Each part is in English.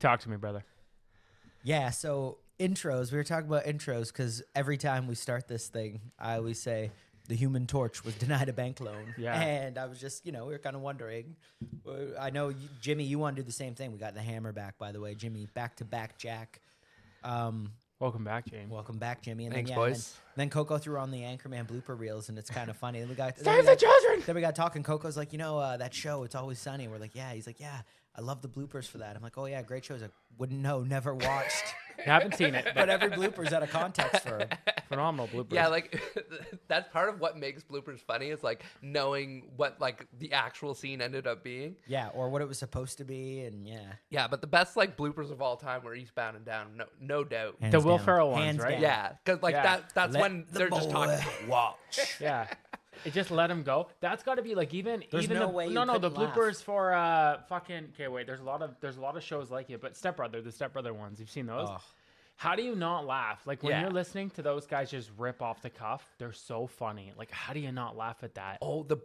Talk to me, brother. Yeah, so intros. We were talking about intros because every time we start this thing, I always say the Human Torch was denied a bank loan. Yeah. And I was just, we were kind of wondering. I know, Jimmy, you want to do the same thing. We got the hammer back, by the way. Jimmy, back-to-back Jack. Welcome back, James. Welcome back, Jimmy. And Thanks, then, boys. Then Coco threw on the Anchorman blooper reels, and it's kind of funny. Then we got Save the children! Then we got talking. Coco's like, that show, It's Always Sunny. We're like, yeah. He's like, yeah, I love the bloopers for that. I'm like, oh, yeah, great shows. I wouldn't know, never watched. I haven't seen it, But every blooper's out of context for him. phenomenal bloopers. Yeah, like that's part of what makes bloopers funny is like knowing what like the actual scene ended up being. Yeah, or what it was supposed to be, and yeah. Yeah, but the best like bloopers of all time were Eastbound and Down, no doubt. The Will Ferrell ones, Hands right? down. Yeah, because like Yeah. that's Let when the they're just boy talking. watch. Yeah. It just let him go. That's got to be like even There's even no the, way you no the couldn't laugh. bloopers for fucking okay wait there's a lot of shows like it, but the Step Brother ones, you've seen those? Oh. How do you not laugh? Like when Yeah. you're listening to those guys just rip off the cuff, they're so funny. Like how do you not laugh at that? Oh, the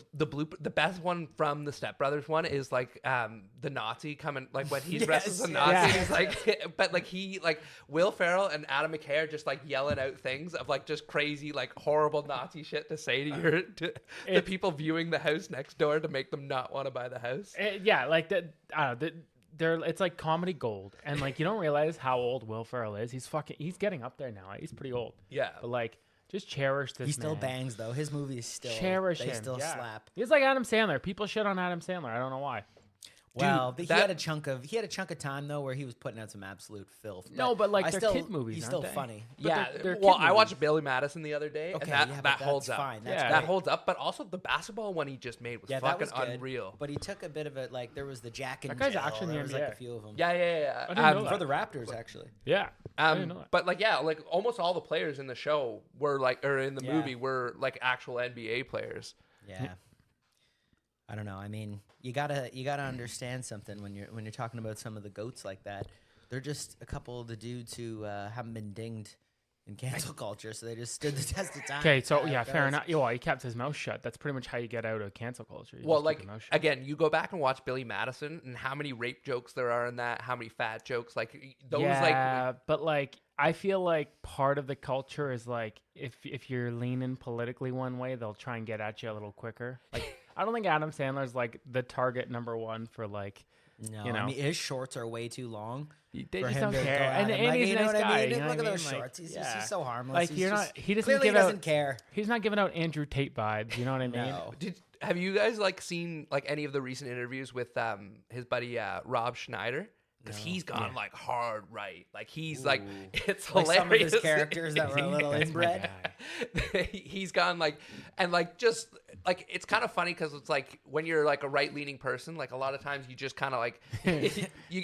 best one from the Step Brothers one is like the Nazi coming like when he's dressed as a Nazi. yes. He's like, but like he like Will Ferrell and Adam McKay are just like yelling out things of like just crazy like horrible Nazi shit to say to the people viewing the house next door to make them not want to buy the house. Yeah, like that. I don't know. It's like comedy gold, and like you don't realize how old Will Ferrell is. He's getting up there now. He's pretty old. Yeah. But like, just cherish this. He still man. bangs, though. His movies still Cherish they him. still yeah. slap. He's like Adam Sandler. People shit on Adam Sandler. I don't know why. Well, Dude, he had a chunk of time though where he was putting out some absolute filth. No, but like I they're still, kid movies, He's aren't still they? funny. But Yeah, they're well, kid I watched movies. Billy Madison the other day, Okay, and yeah, but that that's holds up. fine. That's Yeah. That great. holds up, but also the basketball one he just made was Yeah, that fucking was good. unreal. But he took a bit of it. Like there was the Jack and That guy's Jill. actually in the There was like NBA. a few of them. Yeah. I didn't know that. For the Raptors, actually. Yeah. I didn't know that. But like, yeah, like almost all the players in the show were like, or in the Yeah. movie were like actual NBA players. Yeah. I don't know. I mean, you gotta understand something when you're talking about some of the goats like that. They're just a couple of the dudes who haven't been dinged in cancel culture, so they just stood the test of time. Okay, so That's yeah, how it fair goes. enough. Well, he kept his mouth shut. That's pretty much how you get out of cancel culture. You Well, just keep like your mouth shut. again, you go back and watch Billy Madison and how many rape jokes there are in that, how many fat jokes, like those yeah, but like I feel like part of the culture is like if you're leaning politically one way, they'll try and get at you a little quicker. Like I don't think Adam Sandler's like the target number one for like No, you know. I mean his shorts are way too long. they for just him don't to care. go at And, him. and Like, he's you a know nice what I guy. mean? You know Look what at I those mean? Like, shorts. He's yeah. just so harmless. Like He's you're just, not. He doesn't clearly give he doesn't out. care. He's not giving out Andrew Tate vibes. You know what I mean? No. Have you guys like seen like any of the recent interviews with his buddy Rob Schneider? Because he's gone like hard right. Like he's like it's Like hilarious. some of his characters that were a little That's my inbred. guy. He's gone like and like just like it's kind of funny because it's like when you're like a right leaning person, like a lot of times you just kind of like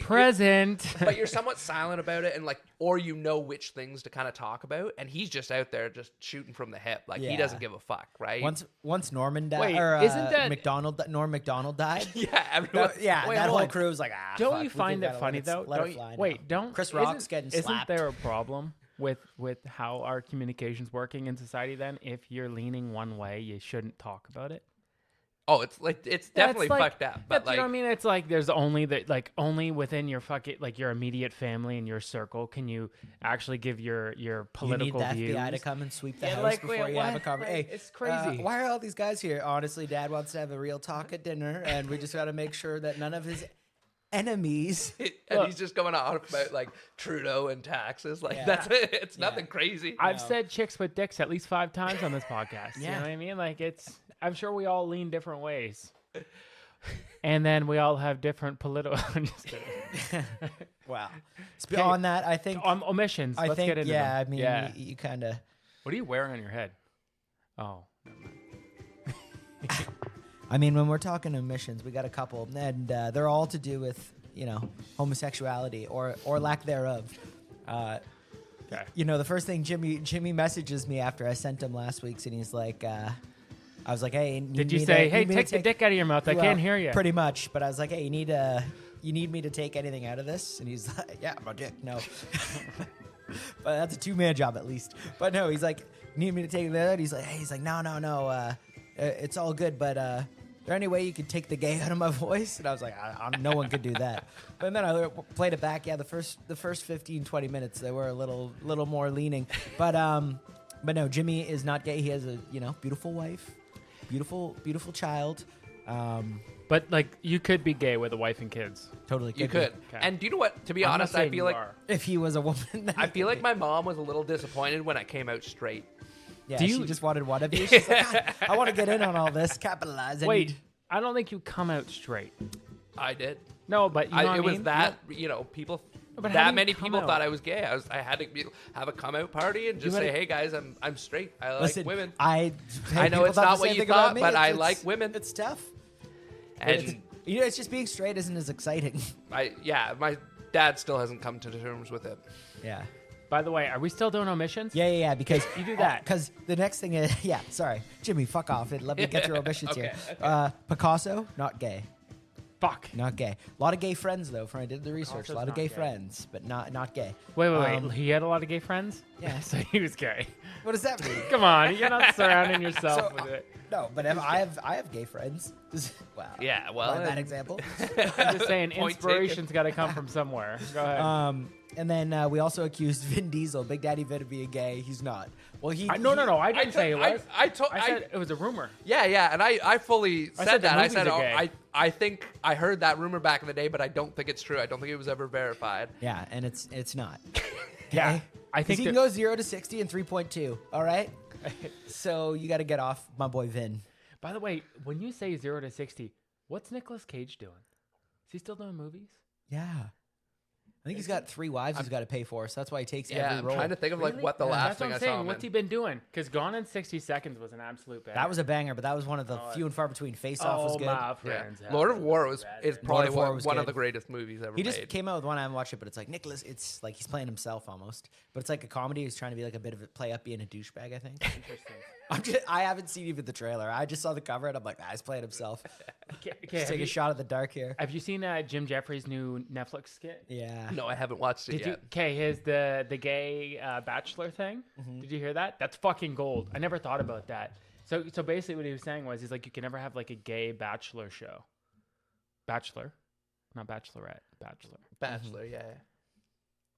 Present. but you're somewhat silent about it and like or you know which things to kind of talk about, and he's just out there just shooting from the hip. Like he Yeah. doesn't give a fuck, right? Once Norman died, Wait, or isn't that- yeah, Norm Macdonald died? everyone. Yeah, Wait, that hold whole on. crew was like, Don't fuck, you we find gotta it funny let though? let Don't it you- fly now. wait, don't Chris Rock's getting slapped. Isn't there a problem with how our communication's working in society? Then, if you're leaning one way, you shouldn't talk about it. Oh, it's like it's definitely That's like- fucked up. But you like know what I mean? It's like there's only that like only within your fucking like your immediate family and your circle can you actually give your You political need the views. FBI to come and sweep the Yeah, house like, before wait, you have a what? conversation. Like, Hey, it's crazy. why are all these guys here? Honestly, Dad wants to have a real talk at dinner, and we just got to make sure that none of his enemies. and Look. he's just going off about like Trudeau and taxes. Like Yeah. that's it. It's Yeah. nothing crazy. I've No. said chicks with dicks at least 5 times on this podcast. You Yeah. know what I mean? Like I'm sure we all lean different ways. And then we all have different political. I'm just kidding. Wow. Okay. On that, I think. Omissions. I Let's think. get into Yeah, them. I mean, yeah. you kind of. What are you wearing on your head? Oh. I mean, when we're talking emissions, we got a couple, and they're all to do with homosexuality or lack thereof. Okay. The first thing Jimmy messages me after I sent him last week's, and he's like, I was like, hey, Did you say, hey, take the dick out of your mouth? I Well, can't hear you. Pretty much, but I was like, hey, you need me to take anything out of this? And he's like, yeah, my dick, no. But that's a 2-man job at least. But no, he's like, you need me to take that out? He's like, no, it's all good, but there any way you could take the gay out of my voice? And I was like, no one could do that. But then I played it back. Yeah, the first 15, 20 minutes, they were a little more leaning. But no, Jimmy is not gay. He has a, beautiful wife, beautiful child. But like, you could be gay with a wife and kids. Totally, You could. Okay. And do you know what? To be I'm not honest, I saying feel you like are. if he was a woman. I feel like my mom was a little disappointed when I came out straight. Yeah, Do she you- just wanted one of you. She's like, "God, I want to get in on all this, capitalize. I Wait, need-" I don't think you come out straight. I did. No, but you know what I It was mean? that people. But how do That you many come people out? thought I was gay. I had to have a come out party and just had say, a- "Hey guys, I'm straight. I like Listen, women." I I know people it's thought not the what same you thing about thought, me. but I It's- like women. It's tough. And It's just being straight isn't as exciting. my dad still hasn't come to terms with it. Yeah. By the way, are we still doing omissions? Yeah, because You do that. Because the next thing is, sorry, Jimmy, fuck off. Let me get through omissions here. Picasso, not gay. Fuck. Not gay. A lot of gay friends, though, from I did the research. Picasso's A lot of not gay gay. friends, but not gay. Wait. He had a lot of gay friends? Yeah. So he was gay. What does that mean? Come on, you're not surrounding yourself So, with it. No, but I have gay friends. Wow. Yeah, well, By that example. I'm just saying, Point inspiration's got to come from somewhere. Go ahead. And then we also accused Vin Diesel, Big Daddy Vin, of being gay. He's not. Well, No. I didn't say it was. I I said it was a rumor. Yeah, and I fully I said said the that. I movies said are gay. I think I heard that rumor back in the day, but I don't think it's true. I don't think it was ever verified. Yeah, and it's not. Yeah, Okay? I 'Cause think he can that- go 0 to 60 in 3.2. All right. So you got to get off my boy Vin. By the way, when you say 0 to 60, what's Nicolas Cage doing? Is he still doing movies? Yeah. I think he's got 3 wives he's got to pay for, so that's why he takes Yeah, every I'm role. trying to think of like Really? what the Yeah, last that's thing what I I'm saw saying. him What's he in. been doing? Because Gone in 60 Seconds was an absolute banger. That was a banger, but that was one of the few and far between. Face Off was good. my Yeah. friends. Lord of War is probably of War was one good. of the greatest movies ever He just made. came out with one. I haven't watched it, but it's like Nicholas. It's like he's playing himself almost, but it's like a comedy. He's trying to be like a bit of a play up being a douchebag. I think. Interesting. I haven't seen even the trailer. I just saw the cover and I'm like, he's playing himself. Okay, Just take a shot at the dark here. have you seen Jim Jeffries' new Netflix skit? Yeah. No, I haven't watched it Did you? yet. Okay, his the gay bachelor thing. Did you hear that? That's fucking gold. I never thought about that. So basically, what he was saying was, he's like, you can never have like a gay bachelor show. Bachelor, not bachelorette. Bachelor. Bachelor, yeah.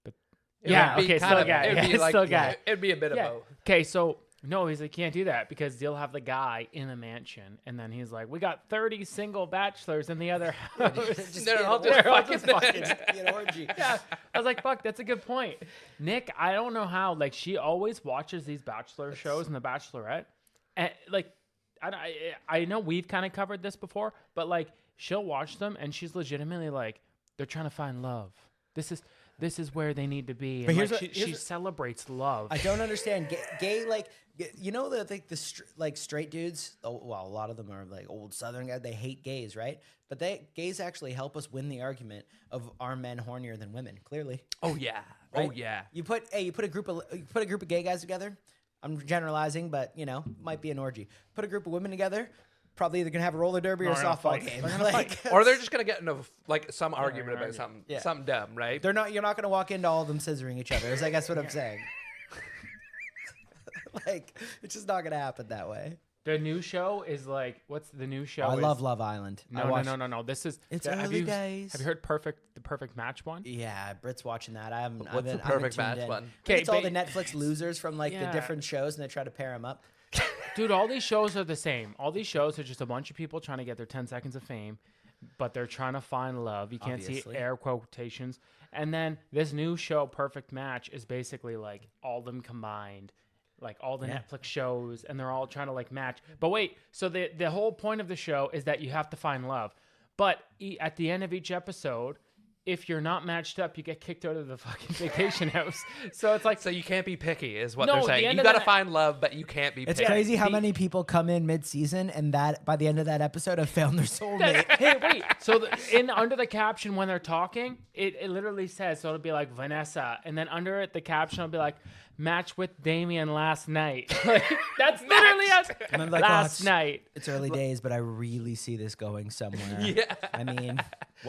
But- It Yeah, would be okay, kind still of- guy. It'd Yeah, be like, still guy. It'd be a bit of Yeah. both. Okay, so no, he's like, can't do that because they'll have the guy in a mansion, and then he's like, we got 30 single bachelors in the other house. They're all They're all just just fucking. Be an orgy. Yeah, I was like, fuck, that's a good point. Nick, I don't know how. Like, she always watches these bachelor shows and The Bachelorette, and like, I know we've kind of covered this before, but like, she'll watch them and she's legitimately like, they're trying to find love. This is where they need to be. And But here's like, what- she here's what- celebrates love. I don't understand gay like you know like straight dudes. Well, a lot of them are like old Southern guys. They hate gays, right? But gays actually help us win the argument of are men hornier than women? Clearly, Oh yeah. right? Oh yeah. You put a group of gay guys together. I'm generalizing, but might be an orgy. Put a group of women together. Probably either gonna have a roller derby or a They're gonna softball fight. game. They're gonna Like, Or they're just gonna get into like some argument argue. about something, Yeah. something dumb, right? You're not gonna walk into all of them scissoring each other. Is I guess what I'm saying. Like it's just not gonna happen that way. The new show is like, what's the new show? I is- love Love Island. I No, watched- no. This is It's have early you, days. Have you heard the perfect match one? Yeah, Brit's watching that. I haven't. What's I haven't- the I haven't perfect tuned match in. one? I think Okay, it's all the but- Netflix losers from like the Yeah. different shows, and they try to pair them up. Dude, all these shows are the same. All these shows are just a bunch of people trying to get their 10 seconds of fame, but they're trying to find love. You can't Obviously. see air quotations. And then this new show, Perfect Match, is basically like all them combined, like all the Yeah. Netflix shows, and they're all trying to like match. But wait, so the whole point of the show is that you have to find love. But at the end of each episode, if you're not matched up, you get kicked out of the fucking vacation house. So it's like, So you can't be picky, is what No, they're the saying. end You of got to the- find love, but you can't be It's picky. crazy how the- many people come in mid-season and that by the end of that episode have found their soulmate. hey, wait. So under the caption when they're talking, it literally says, so it'll be like Vanessa, and then under it the caption will be like, match with Damien last night. Like, that's literally us. And I'm like, Last oh, night. It's early days, but I really see this going somewhere. Yeah. I mean,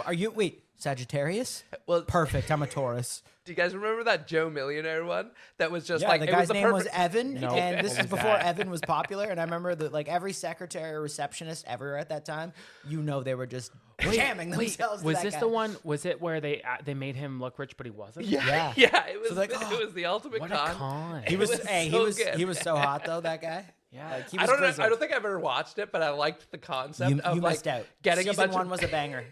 Are you Sagittarius? Well, Perfect. I'm a Taurus. do you guys remember that Joe Millionaire one that was just Yeah, like the it guy's was name was perfect- Evan, No. and this What is was before that? Evan was popular. And I remember that like every secretary or receptionist ever at that time, they were just jamming themselves. Was to that this guy. the one? Was it where they made him look rich but he wasn't? Yeah. Yeah, it was. like, it was the ultimate What a con. con. He was, was hey, so he was, good. he was so hot though. That guy. Yeah. Like, he I was don't know. I grizzled. don't think I've ever watched it, but I liked the concept You of like missed out. getting Season a bunch one of was a banger.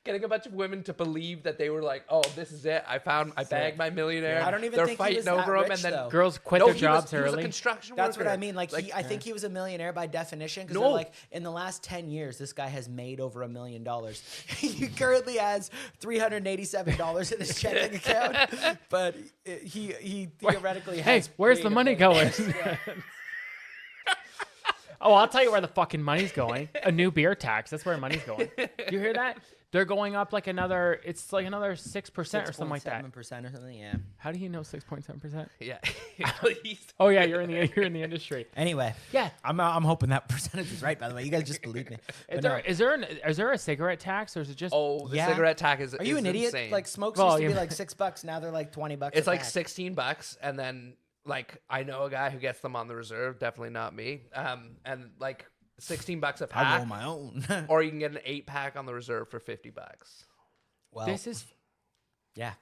getting a bunch of women to believe that they were like, oh, this is it. I bagged my millionaire. I don't even They're think he fighting was that over him, rich, and then though. Girls quit no, their he jobs was, he was a early. construction That's worker. what I mean. Like, I think he was a millionaire by definition. Because No. like in the last 10 years, this guy has made over $1 million. He currently has $387 in his checking account, but he theoretically Hey, has. where's made the $1 money million. going? Oh, I'll tell you where the fucking money's going. A new beer tax. That's where money's going. You hear that? They're going up like another. It's like another 6% or something like that. 7% or something. Yeah. How do you know 6.7%? Yeah. Oh yeah, you're in the industry. Anyway, Yeah. I'm hoping that percentage is right. By the way, you guys just believe me. But no. Is there a cigarette tax or is it just? Oh, the Yeah. cigarette tax is. Are you is an idiot? Insane. Like smokes Well, used to yeah. be like $6. Now they're like $20. It's a like pack. $16, and then like I know a guy who gets them on the reserve. Definitely not me. And like $16 a I pack, roll my own. or you can get an 8-pack on the reserve for $50. Well, This is. yeah.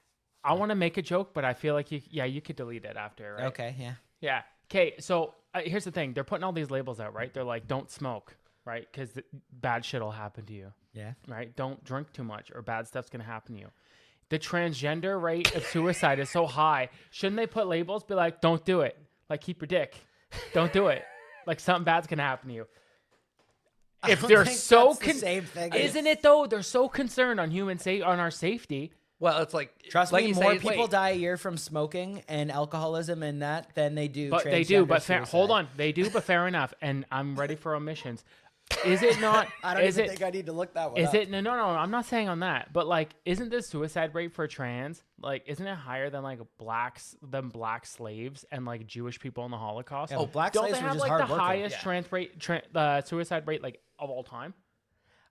I want to make a joke, but I feel like you could delete it after, right? Okay. Yeah. Yeah. Okay. So here's the thing: they're putting all these labels out, right? They're like, "Don't smoke," right? Because bad shit will happen to you, Yeah. right? Don't drink too much, or bad stuff's gonna happen to you. The transgender rate of suicide is so high. Shouldn't they put labels? Be like, "Don't do it." Like, keep your dick. Don't do it. Like, something bad's gonna happen to you. If don't they're think so that's the same thing. isn't it though? They're so concerned on on our safety. Well, it's like Trust like me, you more say, people wait, die a year from smoking and alcoholism and that than they do. But they do. But transgender hold suicide. on, they do. But fair enough. And I'm ready for omissions. Is it not? I don't is even it? think I need to look that one Is up. it no? I'm not saying on that. But like, isn't the suicide rate for trans like? Isn't it higher than like black slaves and like Jewish people in the Holocaust? Yeah, but black don't slaves they were have just like the hardworking. highest Yeah. trans rate, suicide rate like of all time?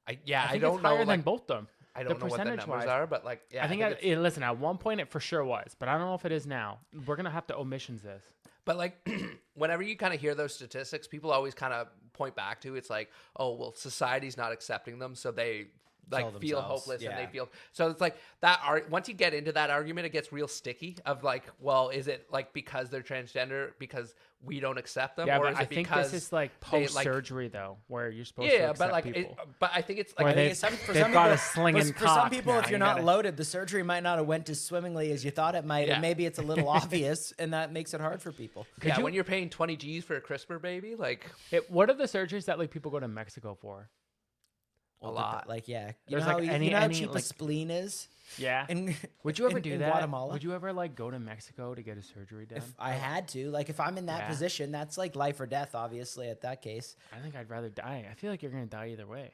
I I think don't it's know. higher than Like, both them. I don't know what the numbers percentage-wise. are, but like, yeah, I think, it's- listen, at one point it for sure was, but I don't know if it is now. We're gonna have to omissions this. But like, whenever you kind of hear those statistics, people always kind of point back to it's like, oh, well, society's not accepting them, so they like Kill feel themselves, hopeless and yeah. they feel so. It's like that. Once you get into that argument, it gets real sticky. Of like, well, is it like because they're transgender because we don't accept them, Yeah, or but is I it think because this is like they, post surgery though, where you're supposed to yeah, accept but like, people. but I think it's Where like they- For they've some got a people- slinging for some cock people, now, if you you're not gotta- loaded, the surgery might not have went as swimmingly as you thought it might, Yeah. and maybe it's a little obvious, and that makes it hard for people. yeah, you- when you're paying 20 G's for a CRISPR baby, like What are the surgeries that like people go to Mexico for? a lot. Like, yeah, you There's, know how, like, you know how any, cheap a like- spleen is. Yeah. In, Would you ever in- do in that? Guatemala? Would you ever like go to Mexico to get a surgery done? If I had to, like, if I'm in that Yeah. position, that's like life or death, obviously. At that case, I think I'd rather die. I feel like you're gonna die either way.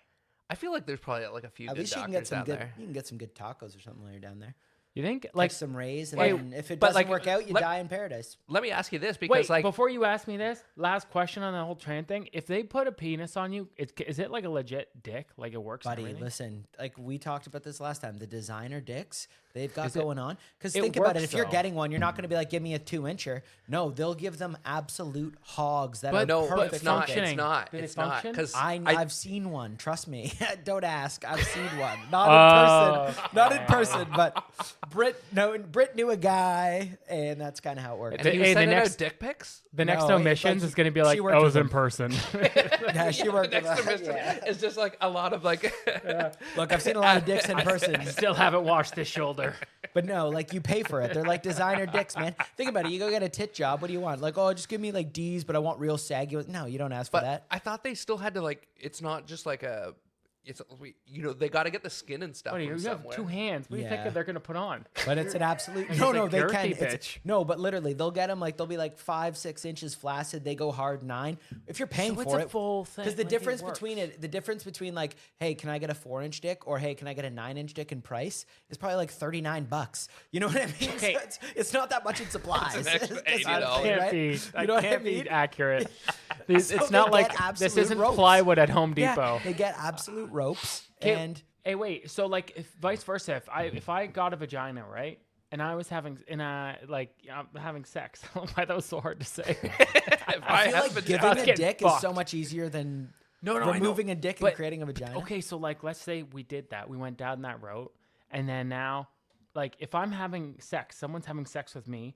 I feel like there's probably like a few at good least you can doctors get some down good. there. You can get some good tacos or something while you're down there. You think? Like Like, some rays, and Wait, then if it but, doesn't like, work out, you let- die in paradise. Let me ask you this because wait, like before you ask me this, last question on the whole trans thing. If they put a penis on you, is it like a legit dick? Like it works? and Buddy, everything? listen, like we talked about this last time, the designer dicks they've got Is it- going on. Because it think about it, works, if you're though. getting one, you're not going to be like, give me a 2-incher. No, they'll give them absolute hogs that are no, perfect. but it's for not. kids. functioning. It's not. Do they It's not function? because I've seen one. Trust me. Don't ask. I've seen one. Not in person. Not in person. But Brit knew a guy, and that's kind of how it works. And he was Hey, the sending next- out dick pics. the next No, it's omissions like is gonna be she like, worked I with was in him. person. Yeah, she worked with Next us. semester Yeah. it's just like a lot of like. Look, I've seen a lot of dicks in person. Still haven't washed the shoulder. But no, like you pay for it. They're like designer dicks, man. Think about it. You go get a tit job. What do you want? Like, oh, just give me like D's, but I want real saggy. No, you don't ask for But that. I thought they still had to like. It's not just like a. It's they got to get the skin and stuff Buddy, from you have somewhere. 2 hands. What do you Yeah. think they're gonna put on? But it's an absolute He's no. a They girthy can. bitch. No, but literally, they'll get them like they'll be like 5-6 inches flaccid. They go hard 9. If you're paying So it's for a it, full thing. because the like, it difference works. between like, hey, can I get a 4-inch dick or hey, can I get a 9-inch dick in price is probably like $39. You know what I mean? Okay. So it's not that much in supplies. It's an extra That's $80. what I'm saying, Can't right? be. You That know what I can't be mean? accurate. So It's they not like get this absolute isn't ropes. plywood at Home Depot. Yeah, they get absolute ropes, Okay, and Hey, wait. So like, if vice versa, if I got a vagina, right, and I was having having sex, why that was so hard to say. I feel like giving a getting dick is so fucked. much easier than No, I know. removing a dick and But- creating a vagina. Okay, so like, let's say we did that. We went down that road, and then now, like, if I'm having sex, someone's having sex with me.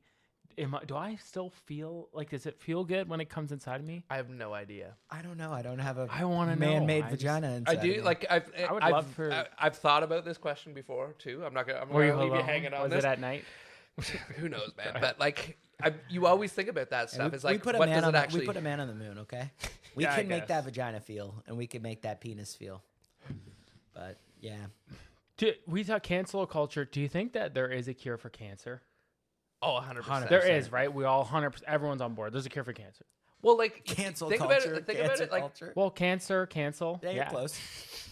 Do I still feel like? Does it feel good when it comes inside of me? I have no idea. I don't know. I don't have a I wanna know. man-made I just- vagina inside I do of me. like would I've, love for- I've thought about this question before too. I'm not Were gonna you leave you alone? hanging on Was this. it at night? Who knows, man? But like, you always think about that stuff. It's like, what does it actually? we put a man on the moon, okay? We Yeah, I can make guess. that vagina feel, and we can make that penis feel. But yeah, We talk cancel culture. Do you think that there is a cure for cancer? Oh, 100%. There is, right? We all 100%. Everyone's on board. There's a cure for cancer. Well, like cancel think culture. About it. Think cancel about it. Like culture. Well, cancel. Yeah, you're close.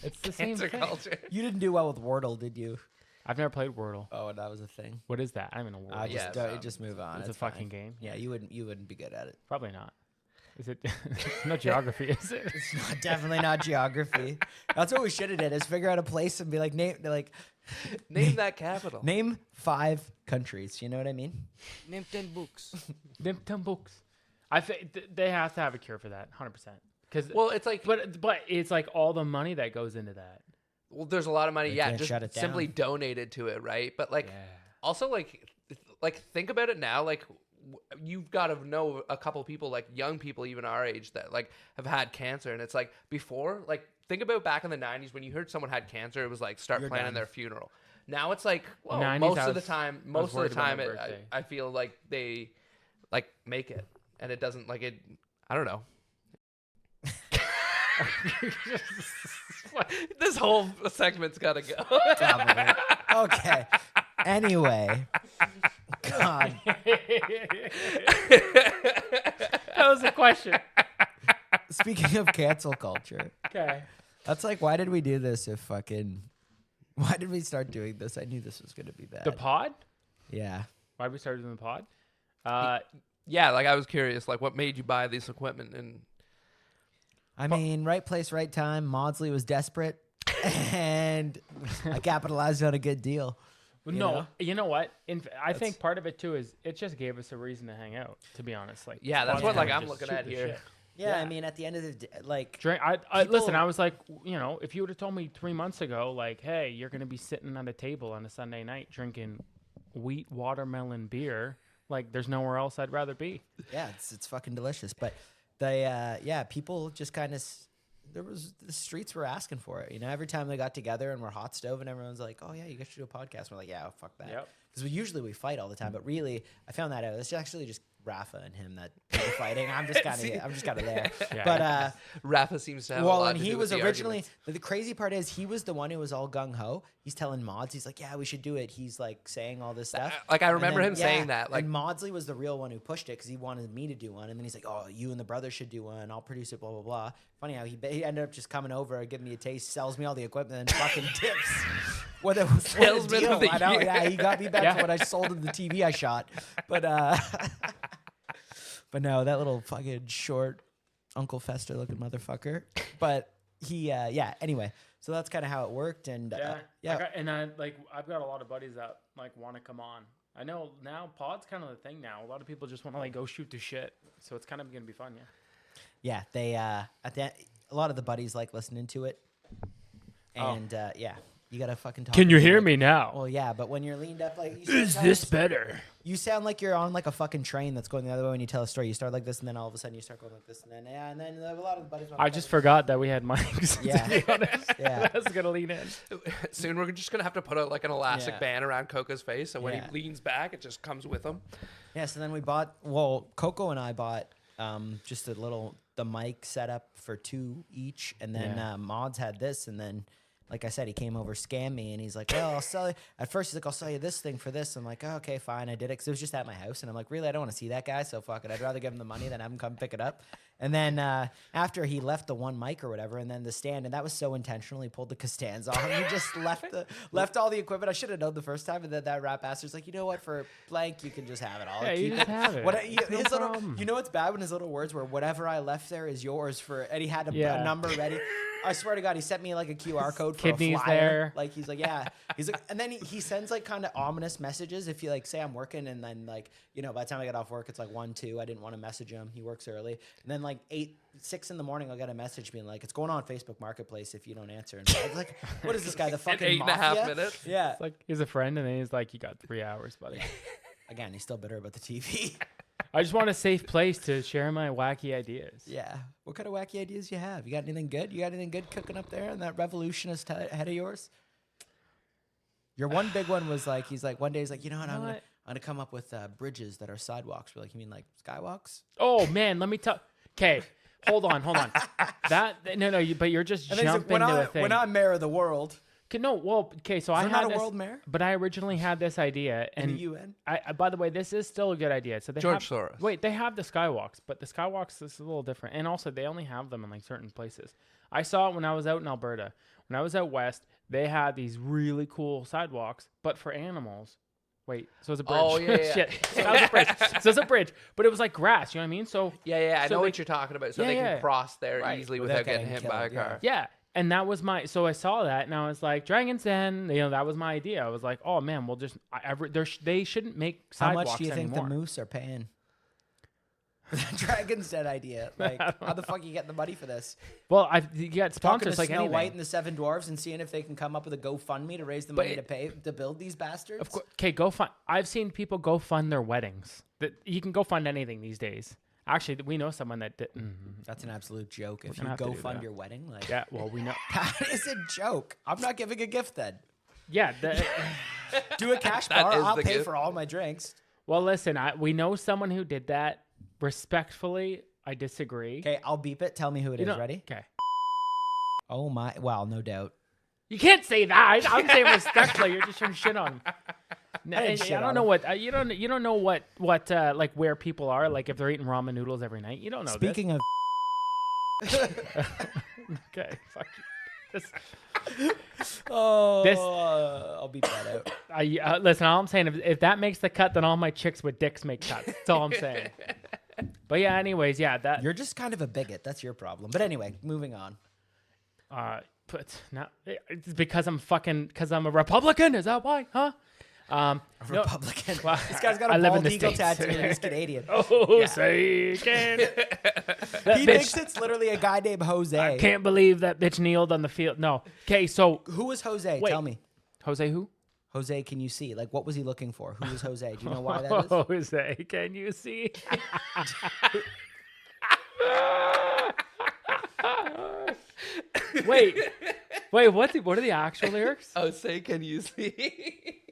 It's the same cancer thing. culture. You didn't do well with Wordle, did you? I've never played Wordle. Oh, that was a thing. What is that? I don't even know. Wordle. Yeah, Just so- just move on. It's a fine. fucking game. Yeah, you wouldn't be good at it. Probably not. Is it? No geography, is it? It's not, definitely not geography. That's what we should have did is figure out a place and be like name Name that capital. name 5 countries. You know what I mean? Name 10 books. Them books. I think they have to have a cure for that, 100%. Because Well, it's like, but it's like all the money that goes into that. well, there's a lot of money. They Yeah, can't just shut it simply down. donated to it, right? But like, Yeah. also like think about it now. Like, you've got to know a couple people, like young people, even our age, that like have had cancer, and it's like before, like think about back in the '90s when you heard someone had cancer, it was like start You're planning done. their funeral. Now it's like, well, 90s, most I of the was- time, I was worried about my I birthday. feel like they like make it, and it doesn't like it. I don't know. This whole segment's got to go. Probably. Okay. Anyway. God. That was a question. Speaking of cancel culture, Okay. that's like, why did we do this why did we start doing this? I knew this was going to be bad. The pod? Yeah. Why we started doing the pod? Yeah, like I was curious, like what made you buy this equipment? And I mean, right place, right time. Maudsley was desperate, and I capitalized on a good deal. No, you know what? I think That's- part of it too is it just gave us a reason to hang out. To be honest, like yeah, that's pod's what like kinda I'm just looking shoot at the here. shit. Yeah, I mean, at the end of the day, like, Drink. I People- listen. I was like, you know, if you would have told me 3 months ago, like, hey, you're gonna be sitting at a table on a Sunday night drinking wheat watermelon beer, like, there's nowhere else I'd rather be. yeah, it's fucking delicious. But people just kind of, the streets were asking for it. You know, every time they got together and we're hot stove and everyone's like, oh yeah, you guys should do a podcast. We're like, yeah, fuck that. Yep. Because we fight all the time, but really, I found that out. It's actually just Rafa and him that do the fighting. I'm just kind of there. Yeah. But Rafa seems to have a well, lot and to he do was with the originally arguments. the crazy part is he was the one who was all gung ho. He's telling Mods, he's like, yeah, we should do it. He's like saying all this stuff. Like, I And remember then- him saying that, like- and Maudsley was the real one who pushed it because he wanted me to do one. And then he's like, oh, you and the brother should do one. I'll produce it, blah, blah, blah. Funny how he ended up just coming over, giving me a taste, sells me all the equipment, and fucking tips. What a Salesman deal. of the I know, year. yeah, he got me back Yeah. for what I sold him the TV I shot. But but no, that little fucking short Uncle Fester looking motherfucker. But he, anyway. So that's kind of how it worked. And I've got a lot of buddies that like want to come on. I know now pod's kind of the thing now. A lot of people just want to like go shoot the shit. So it's kind of gonna be fun, yeah. they, a lot of the buddies like listening to it. And you got to fucking talk. Can you into hear it. me now? Well, yeah, but when you're leaned up, like, better? you sound like you're on like a fucking train that's going the other way when you tell a story. You start like this, and then all of a sudden you start going like this, and then a lot of the buddies. I just forgot that we had mics. Yeah. To be honest. Yeah. That's gonna lean in. Soon we're just gonna have to put like an elastic Yeah. band around Coco's face, so when Yeah. he leans back, it just comes with him. Yeah, so then we bought. Coco and I bought just the mic setup for 2 each, and then Yeah. Mods had this, and then. Like I said, he came over, scammed me, and he's like, well, I'll sell you. At first, he's like, I'll sell you this thing for this. I'm like, oh, okay, fine. I did it because it was just at my house. And I'm like, really? I don't want to see that guy, so fuck it. I'd rather give him the money than have him come pick it up. And then after he left the one mic or whatever, and then the stand, and that was so intentional, he pulled the Costanza off. He just left all the equipment. I should have known the first time. And then that rap bastard's like, you know what? For blank, you can just have it all. Yeah, you Keep just have it. No his little, problem. you know what's bad when his little words were, whatever I left there is yours for, and he had a Yeah. number ready. I swear to God, he sent me like a QR code for Kidneys a flyer. there. Like he's like, yeah. He's like, and then he sends like kind of ominous messages. If you like say I'm working, and then like by the time I get off work, it's like 1, 2. I didn't want to message him. He works early, and then like 6 in the morning, I'll get a message being like, it's going on Facebook Marketplace if you don't answer. And I was like, what is this guy? The fucking 8.5 mafia? minutes. Yeah. It's like he's a friend, and then he's like, you got 3 hours, buddy. Again, he's still bitter about the TV. I just want a safe place to share my wacky ideas. Yeah. What kind of wacky ideas you have? You got anything good? You got anything good cooking up there in that revolutionist head of yours? Your one big one was like, he's like, one day he's like, you know what? I'm gonna come up with bridges that are sidewalks. We're like, you mean like skywalks? Oh man, let me tell. Okay, hold on. But you're just And then he's jumping like, to a thing. when I'm mayor of the world. So I Is there had not a this, world mayor? but I originally had this idea, In and the UN? I by the way, this is still a good idea. So they George have, Soros. Wait, they have the skywalks, but the skywalks is a little different, and also they only have them in like certain places. I saw it when I was out in Alberta. When I was out west, they had these really cool sidewalks, but for animals. Wait, so it's a bridge. Oh, yeah. Shit. So that was a bridge. So it's a bridge, but it was like grass. You know what I mean? So I so know they- what you're talking about. So Yeah, they yeah. can cross there Right, easily without without getting getting hit by a killed, car. yeah. And that was so I saw that and I was like, Dragon's Den, that was my idea. I was like, oh man, we'll just, they shouldn't make How sidewalks much do you think anymore. the moose are paying? For the Dragon's Den idea. Like, how the fuck are you getting the money for this? Well, you got Talking sponsors to like Snow anything. White and the Seven Dwarves and seeing if they can come up with a GoFundMe to raise the money to build these bastards. Of course, okay, I've seen people go fund their weddings. That you can go fund anything these days. Actually, we know someone that did. That's an absolute joke. If you gonna have to go do fund that. your wedding, like Yeah, well, we know. that is a joke. I'm not giving a gift then. Yeah. Do a cash That bar. is I'll the pay gift. for all my drinks. Well, listen, we know someone who did that. Respectfully, I disagree. Okay, I'll beep it. Tell me who it is. Ready? Okay. Oh my! Wow, no doubt. You can't say that. I'm saying respectfully. You're just trying to shit on him. No, didn't shit I on don't know him. what you don't know what like where people are, like if they're eating ramen noodles every night. You don't know. Speaking of, Okay, fuck you. I'll beep that out. Listen, all I'm saying, if that makes the cut, then all my chicks with dicks make cuts. That's all I'm saying. But yeah, anyways, yeah, that You're just kind of a bigot. That's your problem. But anyway, moving on. it's because I'm a Republican. Is that why? Huh? A no. Republican. Well, This guy's got I a live in bald the eagle States. tattoo and he's Canadian. Oh, say can. That He bitch- thinks it's literally a guy named Jose. I can't believe that bitch kneeled on the field. No. Okay, so Who was Jose? Wait. Tell me. Jose who? Jose, can you see? Like, what was he looking for? Who was Jose? Do you know why that is? Jose, can you see? Wait, what are the actual lyrics? Oh, say, can you see?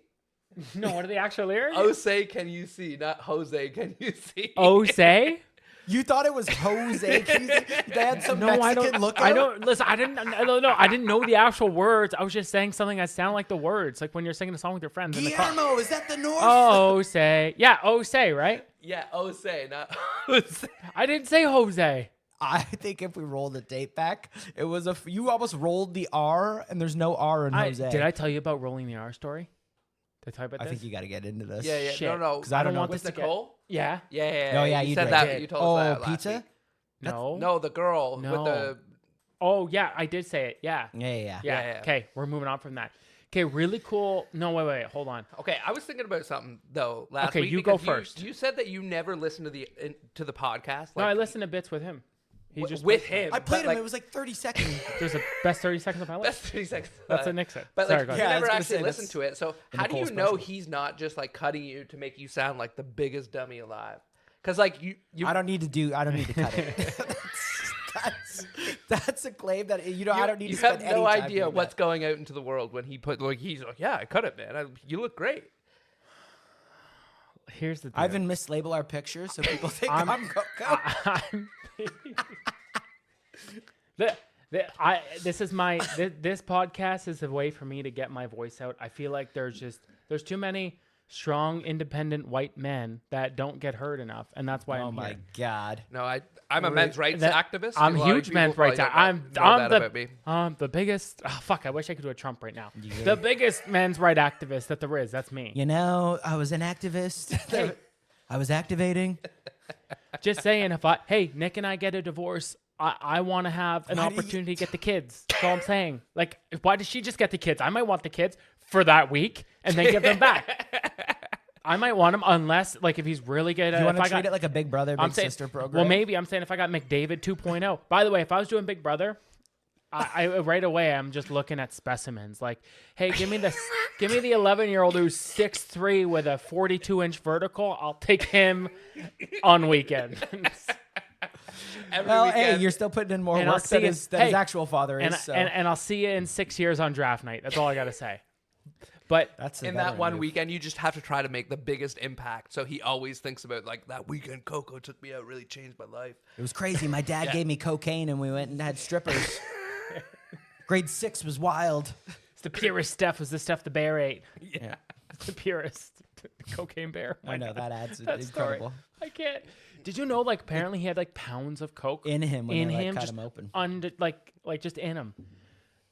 No, what are the actual lyrics? Oh, say, can you see? Not Jose, can you see? Oh, say? You thought it was Jose? Can you see? They had some No, I Mexican don't. look. I don't. Listen, I didn't know the actual words. I was just saying something that sounded like the words, like when you're singing a song with your friends in the car. Guillermo, is that the North? Oh, say. Yeah, oh, say, right? Yeah, oh, say, not Jose. I didn't say Jose. I think if we roll the tape back, it was you almost rolled the R, and there's no R in Jose. Did I tell you about rolling the R story? Did I tell you about I this? think you got to get into this. Yeah, yeah. Shit. No, 'Cause I don't know. want With this to get. Nicole? Yeah. Yeah. Oh, yeah, you said did. that. You told us that last pizza? week. No. No, the girl No. with the. Oh, yeah, I did say it. Yeah. Yeah. Yeah. Okay, we're moving on from that. Okay, really cool. No, wait, hold on. Okay, I was thinking about something though last Okay, week. you go because first. You said that you never listened to the podcast. No, I like, listened to bits with him. He just with him. I played but, him. like, It was like 30 seconds. There's the best 30 seconds of my life. That's 30 seconds. That's what Nick said. But Sorry, like, go you ahead. Yeah, I was never gonna actually say, listened that's to it. So the how do you Nicole know special. he's not just like cutting you to make you sound like the biggest dummy alive? Because like you I don't need to cut it. that's a claim that I don't need you to spend have any no time idea doing what's that. going out into the world when he's like, yeah, I cut it, man. You look great. Here's the deal. Ivan mislabel our pictures so people think I'm- I'm Coco. This podcast is a way for me to get my voice out. I feel like there's too many strong, independent white men that don't get heard enough, and that's why Oh I'm my here. God. No, I'm a men's rights activist. I'm A lot of huge people men's probably rights. don't I'm know that about me. the biggest. Oh, fuck! I wish I could do a Trump right now. The biggest men's right activist that there is. That's me. You know, I was an activist. I was activating. Just saying, Nick and I get a divorce, I want to have an Why do you- opportunity to get the kids. That's all I'm saying. Like, why does she just get the kids? I might want the kids for that week and then give them back. I might want him unless, like, if he's really good at You it. want If to I treat got, it like a Big Brother, I'm Big saying, Sister program? well, maybe I'm saying if I got McDavid 2.0. By the way, if I was doing Big Brother, I right away I'm just looking at specimens. Like, hey, give me the 11-year-old who's 6'3" with a 42-inch vertical. I'll take him on weekends. Every Well, weekend. hey, you're still putting in more And I'll work see than it- his hey, actual father and, is. So. and I'll see you in 6 years on draft night. That's all I gotta say. But That's a in that veteran one move. weekend, you just have to try to make the biggest impact. So he always thinks about like that weekend. Coco took me out, really changed my life. It was crazy. My dad gave me cocaine, and we went and had strippers. Grade 6 was wild. it's the purest stuff. Was the stuff the bear ate? Yeah. It's the purest cocaine bear. I know that adds That story. incredible I can't. Did you know? Like, apparently he had like pounds of coke in him when in they him, cut just him open. like just in him.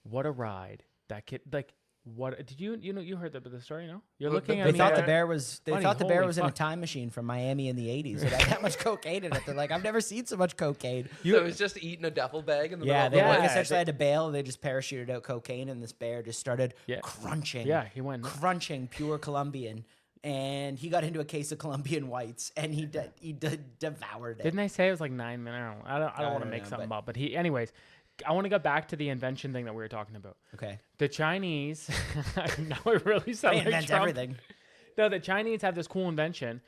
What a ride! That kid, like, what did you heard the story? No, you're Well, looking they at They me. thought the like- bear was. They Funny, thought the bear holy was in a fuck. time machine from Miami in the '80s. It had that much cocaine in it. They're like, I've never seen so much cocaine. So it was just eating a duffel bag in the Yeah, middle they of the like woods. essentially had to bail. They just parachuted out cocaine, and this bear just started crunching. Yeah, he went. crunching pure Colombian, and he got into a case of Colombian whites, and he devoured it. Didn't they say it was like 9 minutes? I don't want to don't make know, something but- up, but anyways, I want to go back to the invention thing that we were talking about. Okay, The Chinese, now it really they sounds like invent Trump. everything. No, the Chinese have this cool invention,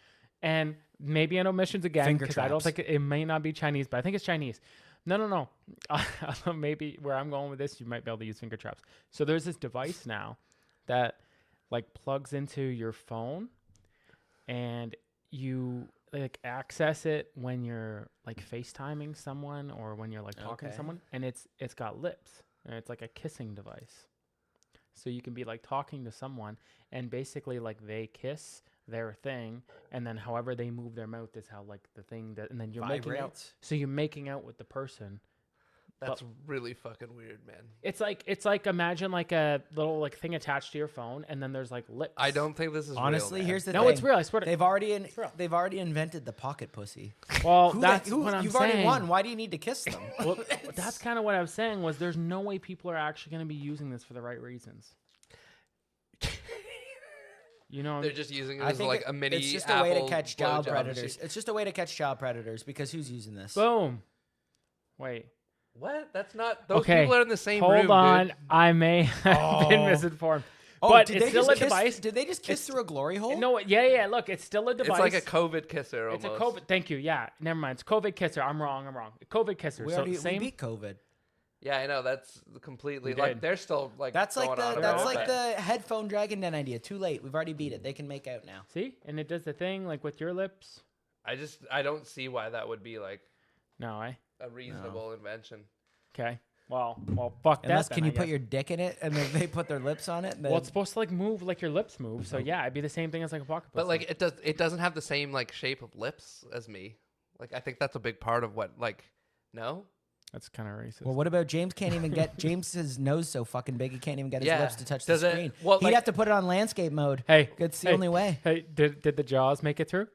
and maybe in omissions again, Finger because I don't traps. think it may not be Chinese, but I think it's Chinese. No. Maybe where I'm going with this, you might be able to use finger traps. So there's this device now that like plugs into your phone, and you like access it when you're like FaceTiming someone or when you're like talking to Okay. someone, and it's got lips, and it's like a kissing device. So you can be like talking to someone, and basically like they kiss their thing, and then however they move their mouth is how like the thing that, and then you're making out. Vibrates. So you're making out with the person. That's really fucking weird, man. It's like imagine like a little like thing attached to your phone, and then there's like lips. I don't think this is Honestly, real, man. here's the No, thing. it's real. I swear to. They've already real. they've already invented the pocket pussy. Well, Who that's who- what I'm you've saying. already won. Why do you need to kiss them? Well, that's kind of what I was saying. Was there's no way people are actually going to be using this for the right reasons. You know, They're just using it I as think like a mini. it's just a way to Apple catch child blowjob predators. machine. It's just a way to catch child predators because who's using this? boom. Wait. What? That's not. Those Okay. people are in the same Hold room, on. dude. I may have been misinformed. Oh, but did it's they still just a kiss, device. Did they just kiss It's- through a glory hole? No, yeah. Look, it's still a device. It's like a COVID kisser It's almost. a COVID. Thank you. Yeah. Never mind. It's COVID kisser. I'm wrong. COVID kisser. we So already same. we beat COVID. Yeah, I know. That's completely We like did. they're still like. That's like going on the about that's like that. the headphone dragon den idea. Too late. We've already beat it. They can make out now. See, and it does the thing like with your lips. I don't see why that would be like No, a reasonable invention. Okay. Well, fuck Unless that. can then, you I put guess. your dick in it and then they put their lips on it? And then, Well, it's supposed to like move like your lips move. So yeah, it'd be the same thing as like a pocket. But pussy. like it doesn't have the same like shape of lips as me. Like I think that's a big part of what like no. that's kind of racist. well, what about James? Can't even get James's nose so fucking big he can't even get his Yeah. lips to touch the Does it- screen. well, He'd like- have to put it on landscape mode. Hey, It's the hey, only way. Hey, did the Jaws make it through?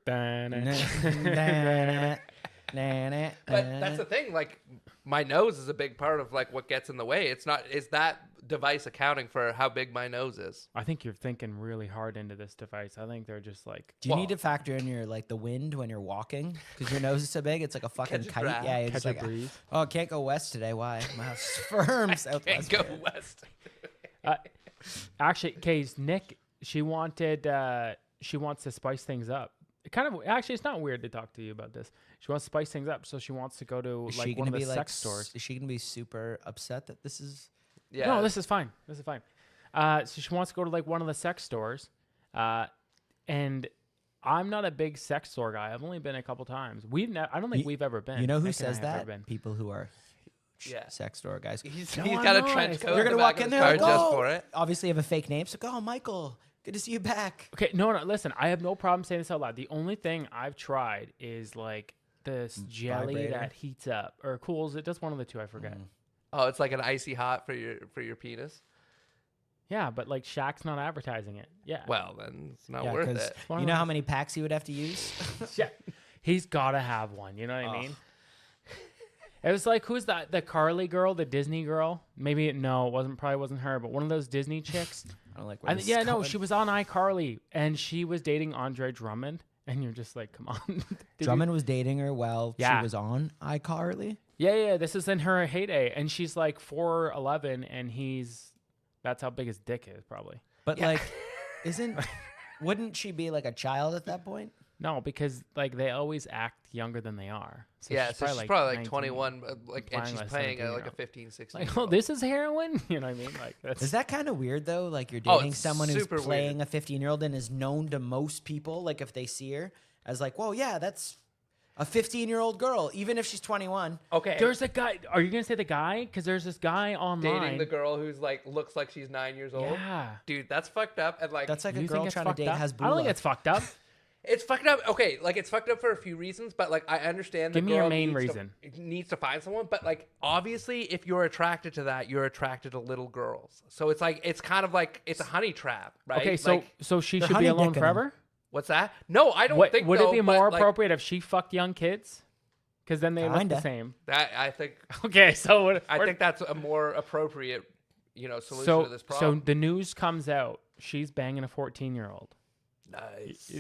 But that's the thing. Like my nose is a big part of like what gets in the way. It's not. Is that device accounting for how big my nose is? I think you're thinking really hard into this device. I think they're just like Do you Well- need to factor in your like the wind when you're walking because your nose is so big? It's like a fucking Catch a kite. draft. Yeah, it's catch like a breeze. oh, can't go west today. Why? My house is firm Can't southwest. go man. west. Actually, Kay's Nick, she wants to spice things up. It kind of actually, it's not weird to talk to you about this. She wants to spice things up, so she wants to go to Is she like one gonna of be the like? sex stores. Is she gonna be super upset that this is? Yeah. No, this is fine. This is fine. So she wants to go to like one of the sex stores, and I'm not a big sex store guy. I've only been a couple times. I don't think we've ever been. You know who Nick and I says have never that? been. People who are huge Yeah. sex store guys. He's No, got I a know. trench coat. You're in gonna the walk back in of his there car like, just "Oh," for it. obviously you have a fake name. So like, oh, Michael, good to see you back. Okay, no. Listen, I have no problem saying this out loud. The only thing I've tried is like this jelly Vibrator? that heats up or cools. It does one of the two. I forget. Oh, it's like an icy hot for your penis. Yeah, but like Shaq's not advertising it. Yeah. Well, then it's not Yeah, worth 'cause it. One you of know how those- many packs he would have to use? Yeah. He's got to have one. You know what I Oh. mean? It was like, who's that? The Carly girl, the Disney girl? Maybe no, it wasn't. Probably wasn't her, but one of those Disney chicks. I don't like. Where this is Yeah, no, going. she was on iCarly, and she was dating Andre Drummond, and you're just like, come on. Drummond was dating her while Yeah. she was on iCarly. Yeah. This is in her heyday, and she's like 4'11", and that's how big his dick is, probably. But Yeah. like, wouldn't she be like a child at that point? No, because like they always act younger than they are. So Yeah, so she's probably like 19, 21, like, and Playing she's like playing like a 17-year-old. 15, 16. Like, oh, this is heroin. You know what I mean? Like, that's Is that kind of weird though? Like you're Oh, dating it's someone who's super weird. playing a 15-year-old and is known to most people. Like if they see her as like, whoa, yeah, that's a 15-year-old girl, even if she's 21. Okay. There's a guy. Are you gonna say the guy? Because there's this guy online. Dating the girl who's like looks like she's 9 years old. Yeah. Dude, that's fucked up. And like That's like You a think girl it's trying to fucked date up? Hasbulla. I don't think it's fucked up. it's fucked up. Okay, like it's fucked up for a few reasons, but like I understand. Give the me your girl main needs reason. needs to find someone, but like obviously, if you're attracted to that, you're attracted to little girls. So it's like it's kind of like it's a honey trap, right? Okay, so Like, so she they're should be honey alone dicking forever. what's that? No, I don't What, think. would it though, be but, more like, appropriate if she fucked young kids? Because then they look the Kinda. same. That I think. Okay, so I think that's a more appropriate, solution so to this problem. so the news comes out. She's banging a 14-year-old. Nice.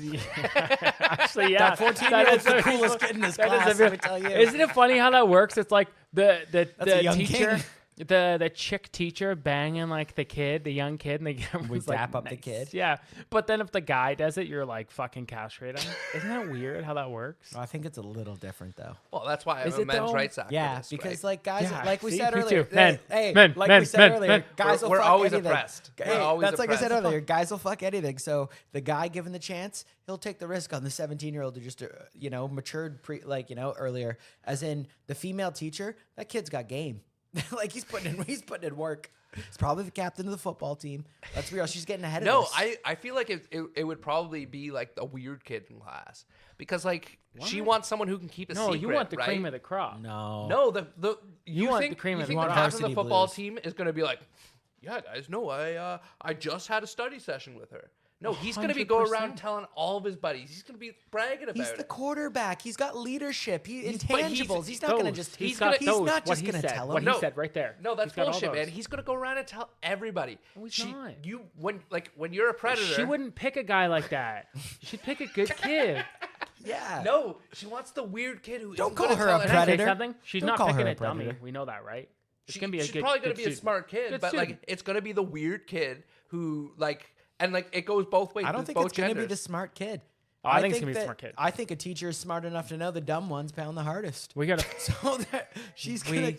Actually, yeah, That 14-year-old's the coolest kid in his that is class, a let me tell you. Isn't it funny how that works? It's like the a young teacher, king. the chick teacher banging like the young kid, and they everyone's like, dap up the nice. kid. Yeah, but then if the guy does it, you're like fucking castrate him. Isn't that weird how that works? I think it's a little different though. Well, that's why I'm Is a it men's though? rights activist. Yeah, because right? like guys, Yeah, like we see, said me earlier, too. Men, hey, men, like men, we said men, earlier, men. guys will We're fuck always anything. oppressed. Hey, We're always that's like I said oppressed. earlier, guys will fuck anything. So the guy given the chance, he'll take the risk on the 17-year-old who just matured earlier. As in the female teacher, that kid's got game. Like he's putting in work. He's probably the captain of the football team. Let's be real, she's getting ahead of No, this. I feel like it would probably be like a weird kid in class because like she wants someone who can keep a No, secret. you want the right? cream of the crop. No, you want think the cream you of think the the crop. captain of the Varsity football Blues. team is going to be like, yeah, guys, no, I just had a study session with her. No, he's going to be going around 100%. telling all of his buddies. He's going to be bragging about He's it. the quarterback. He's got leadership. But Intangibles. He's not going to just. he's He's gonna- not what just he going to said, tell What him. he No. said right there. No, that's He's got all bullshit, man. those. He's gonna go around and tell everybody. No, he's not. When you're a predator. She wouldn't pick a guy like that. She'd pick a good kid. Yeah. No, she wants the weird kid who. Don't isn't call gonna her tell a Can I say predator. something? She's Don't not call her picking a a dummy. predator. We know that, right? It's gonna be a she's good. probably gonna good be a student. smart kid, Good but student. like it's gonna be the weird kid who it goes both ways. I don't with think both it's going to be the genders. smart kid. Oh, I think it's gonna be a that- smart kid. I think a teacher is smart enough to know the dumb ones pound the hardest. We gotta. So that she's We- gonna.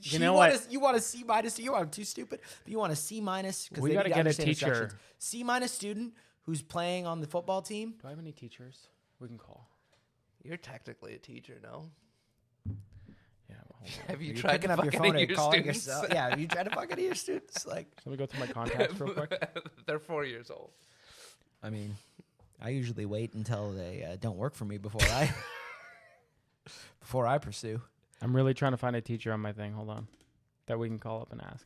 you know what? You want a C minus? You want too stupid? But you want a C minus? We gotta get a teacher. C minus student who's playing on the football team. Do I have any teachers we can call? You're technically a teacher, no? Yeah. Well, hold on. Have you You're tried picking to up your fuck phone any and of your calling students? yourself. Yeah, have you tried to fuck any of your students? Like, Let me go through my contacts real quick. They're 4 years old. I mean, I usually wait until they don't work for me before I pursue. I'm really trying to find a teacher on my thing. Hold on, that we can call up and ask.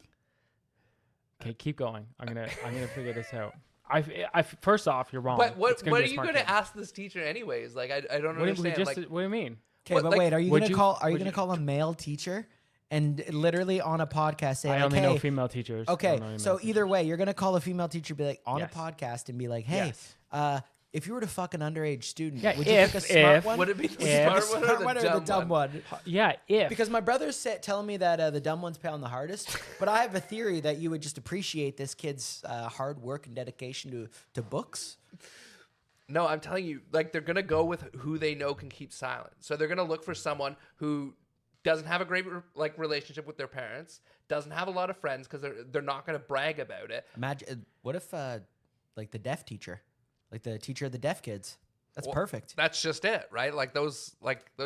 Okay, keep going. I'm gonna figure this out. I first off, you're wrong. But It's what be are a you smart going to kid. ask this teacher anyways? Like I don't What do you- understand. what do you mean? Okay, What, but like, wait, are you would gonna you- call? Are you would gonna you- call a male teacher and literally on a podcast say, I like, only hey, know female teachers. I okay, don't know any so male either teachers. way, you're gonna call a female teacher, be like on Yes. a podcast, and be like, hey, Yes. if you were to fuck an underage student, Yeah, would you if- pick a smart if- one? Would it be the Yeah. smart the one smart or one the or the dumb one? Yeah, if Because my brother's telling me that the dumb ones pound the hardest, but I have a theory that you would just appreciate this kid's hard work and dedication to books. No, I'm telling you, like they're gonna go with who they know can keep silent. So they're gonna look for someone who doesn't have a great relationship with their parents, doesn't have a lot of friends because they're not gonna brag about it. Imagine what if like the deaf teacher, like the teacher of the deaf kids. That's Well, perfect. That's just it, right? Like those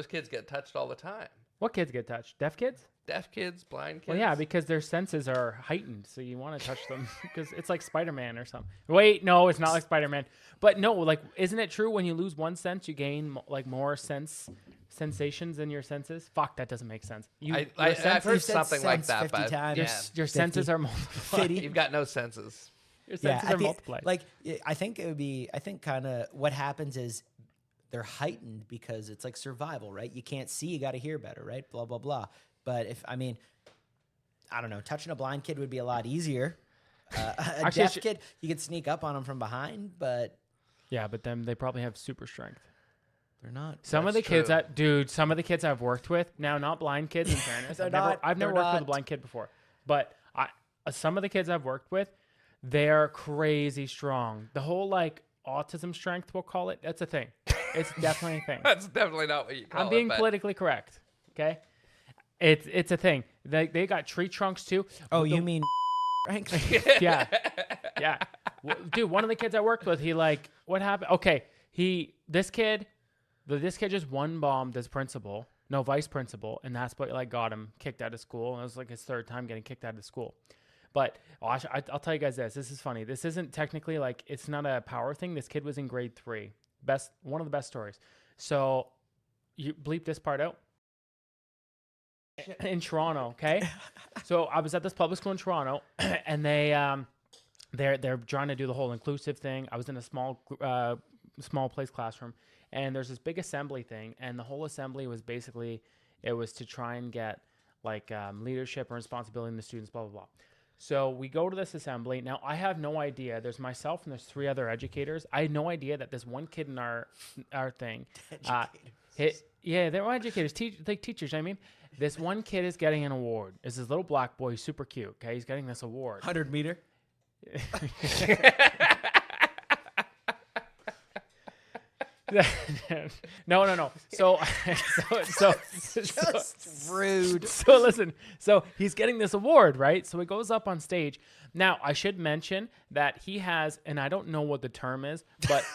kids get touched all the time. what kids get touched? Deaf kids? Deaf kids, blind kids. Well, yeah, because their senses are heightened, so you want to touch them because it's like Spider-Man or something. Wait, no, it's not like Spider-Man. But no, like, isn't it true when you lose one sense, you gain like more sensations in your senses? Fuck, that doesn't make sense. I've heard You've said something like sense that, 50 but times. your, yeah. your 50. senses are multiplied. You've got no senses. Your senses are multiplied. like I think it would be. I think kind of what happens is they're heightened because it's like survival, right? You can't see, you got to hear better, right? Blah blah blah. But I don't know, touching a blind kid would be a lot easier. A Actually, deaf kid, you could sneak up on them from behind, but Yeah, but then they probably have super strength. they're not. Some of the That's kids true. some of the kids I've worked with, now not blind kids in fairness. I've never they're worked with a not. blind kid before. But some of the kids I've worked with, they're crazy strong. The whole like autism strength, we'll call it, that's a thing. It's definitely a thing. That's definitely not what you call it. I'm being but- politically correct. Okay? It's a thing. They got tree trunks too. Oh, you mean Frank? Yeah. Yeah. Dude, one of the kids I worked with, he like, what happened? Okay. This kid just one-bombed his vice principal, and that's what like got him kicked out of school. And it was like his third time getting kicked out of school. But I'll tell you guys this. This is funny. This isn't technically like, it's not a power thing. This kid was in grade 3. One of the best stories. So you bleep this part out. In Toronto, okay? So I was at this public school in Toronto, and they're trying to do the whole inclusive thing. I was in a small place classroom, and there's this big assembly thing, and the whole assembly was basically, it was to try and get like leadership and responsibility in the students, blah, blah, blah. So we go to this assembly. Now, I have no idea. There's myself and there's 3 other educators. I had no idea that this one kid in our thing, they were educators, teachers, I mean. This one kid is getting an award. It's this little black boy, he's super cute, okay? He's getting this award. 100 meter. No. So Just rude. So listen. So he's getting this award, right? So he goes up on stage. Now I should mention that he has, and I don't know what the term is, but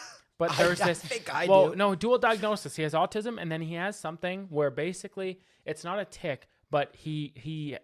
there's I this. think I well, do. no, dual diagnosis. He has autism, and then he has something where basically it's not a tic, but he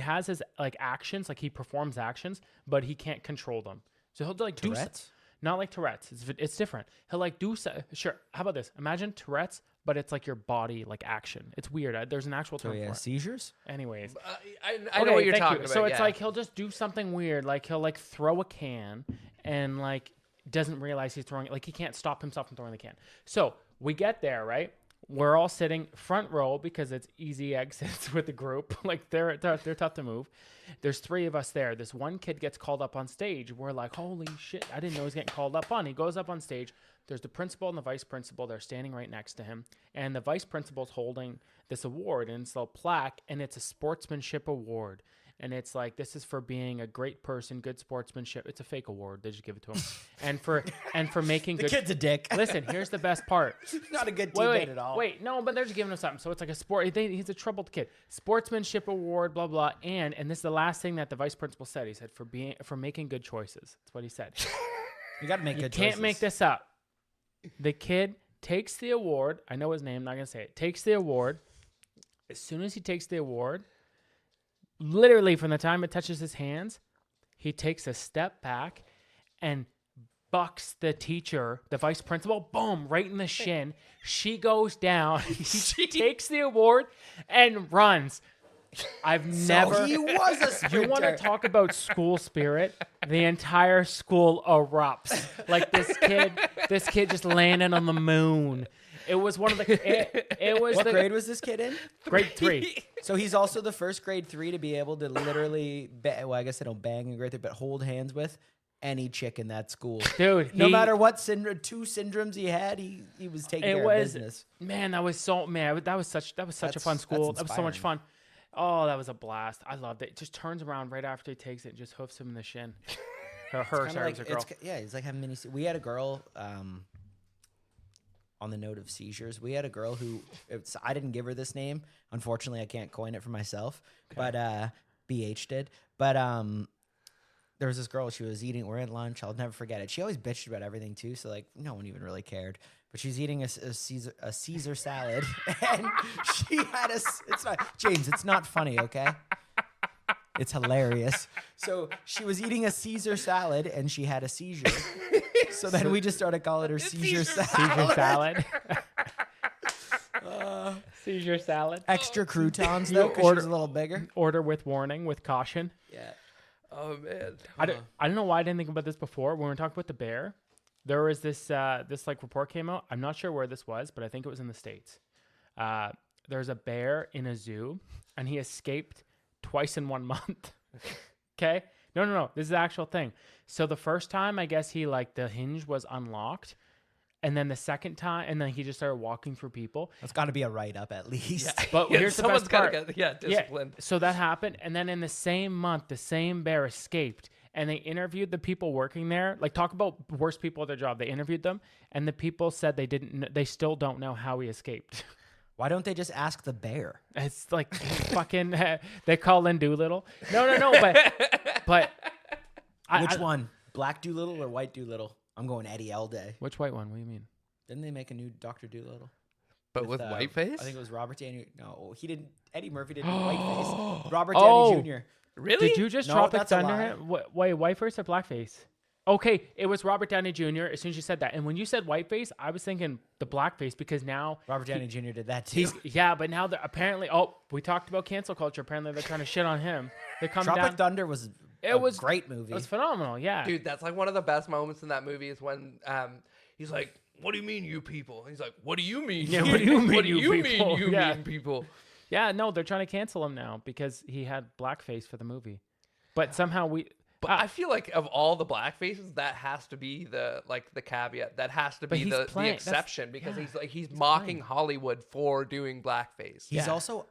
has his like actions, like he performs actions, but he can't control them. So he'll like do. Tourette's? Not like Tourette's. It's different. He'll like do sure. How about this? Imagine Tourette's, but it's like your body like action. It's weird. There's an actual term So he for has it. seizures? Anyways, I know what you're thank talking you. about. So it's yeah. like he'll just do something weird. Like he'll like throw a can and like doesn't realize he's throwing it. Like he can't stop himself from throwing the can. So we get there, right? We're all sitting front row because it's easy exits with the group. Like they're tough to move. There's 3 of us there. This one kid gets called up on stage. We're like, holy shit. I didn't know he was getting called up on. He goes up on stage. There's the principal and the vice principal. They're standing right next to him. And the vice principal's holding this award, and it's a plaque, and it's a sportsmanship award. And it's like, this is for being a great person, good sportsmanship. It's a fake award. They just give it to him. and for making The good. kid's a dick. Listen, here's the best part. Not a good teammate at all. Wait, no, but they're just giving him something. So it's like a sport. He's a troubled kid. Sportsmanship award, blah blah. And this is the last thing that the vice principal said. He said for making good choices. That's what he said. You got to make You good can't choices. make this up. The kid takes the award. I know his name. Not gonna say it. Takes the award. As soon as he takes the award, literally from the time it touches his hands, he takes a step back and bucks the teacher, the vice principal, boom, right in the shin. She goes down. He takes the award and runs. I've never. He was a sprinter. You want to talk about school spirit? The entire school erupts. Like this kid just landed on the moon. It was one of the. It was What the grade was this kid in? grade 3. So he's also the first grade 3 to be able to literally, well, I guess they don't bang in grade 3, but hold hands with any chick in that school. Dude, No matter what 2 syndromes he had, he was taking care of business. Man, that was such a fun school. That was so much inspiring. fun. Oh, that was a blast. I loved it. Just turns around right after he takes it and just hoofs him in the shin. Her, Kinda sorry, it was a girl. Yeah, it's like having mini. We had a girl. On the note of seizures, we had a girl who I didn't give her this name. Unfortunately, I can't coin it for myself, but BH did. But there was this girl. She was eating. We're at lunch. I'll never forget it. She always bitched about everything too. So like, no one even really cared. But she's eating a Caesar salad, and she had It's not James. It's not funny, okay? It's hilarious. So she was eating a Caesar salad, and she had a seizure. So then we just started calling her Seizure Salad. Seizure salad. Seizure salad. Extra croutons though, because she was a little bigger. Order with warning, with caution. Yeah. Oh man. I don't know why I didn't think about this before. When we were talking about the bear, there was this like report came out. I'm not sure where this was, but I think it was in the States. there's a bear in a zoo, and he escaped twice in 1 month. Okay? No. This is the actual thing. So the first time, I guess the hinge was unlocked. And then the second time, and then he just started walking through people. That's got to be a write-up at least. Yeah. But here's the best part. Get disciplined. Yeah, so that happened. And then in the same month, the same bear escaped. And they interviewed the people working there. Like, talk about worst people at their job. They interviewed them. And the people said they still don't know how he escaped. Why don't they just ask the bear? It's like fucking, they call in Doolittle. No, but. Which one? Black Doolittle or White Doolittle? I'm going Eddie all day. Which white one? What do you mean? Didn't they make a new Dr. Doolittle? But with whiteface? I think it was Robert Downey. No, he didn't. Eddie Murphy didn't do whiteface. Robert Downey Jr. Really? Did you just No, Tropic that's a Thunder lie. him? Wait, whiteface or blackface? Okay, it was Robert Downey Jr. as soon as you said that. And when you said whiteface, I was thinking the blackface because now Robert Downey Jr. did that too. yeah, but now they're apparently we talked about cancel culture. Apparently they're trying to shit on him. They come Tropic down. Thunder was a great movie. It was phenomenal, yeah. Dude, that's like one of the best moments in that movie is when he's like, "What do you mean, you people?" And he's like, "What do you mean? Yeah, what do you mean, what do you you people?" mean, you Yeah. mean people?" Yeah, no, they're trying to cancel him now because he had blackface for the movie. But somehow But I feel like of all the black faces, that has to be the caveat. That has to be he's the playing- exception because yeah, he's mocking Hollywood for doing blackface. He's Yeah. also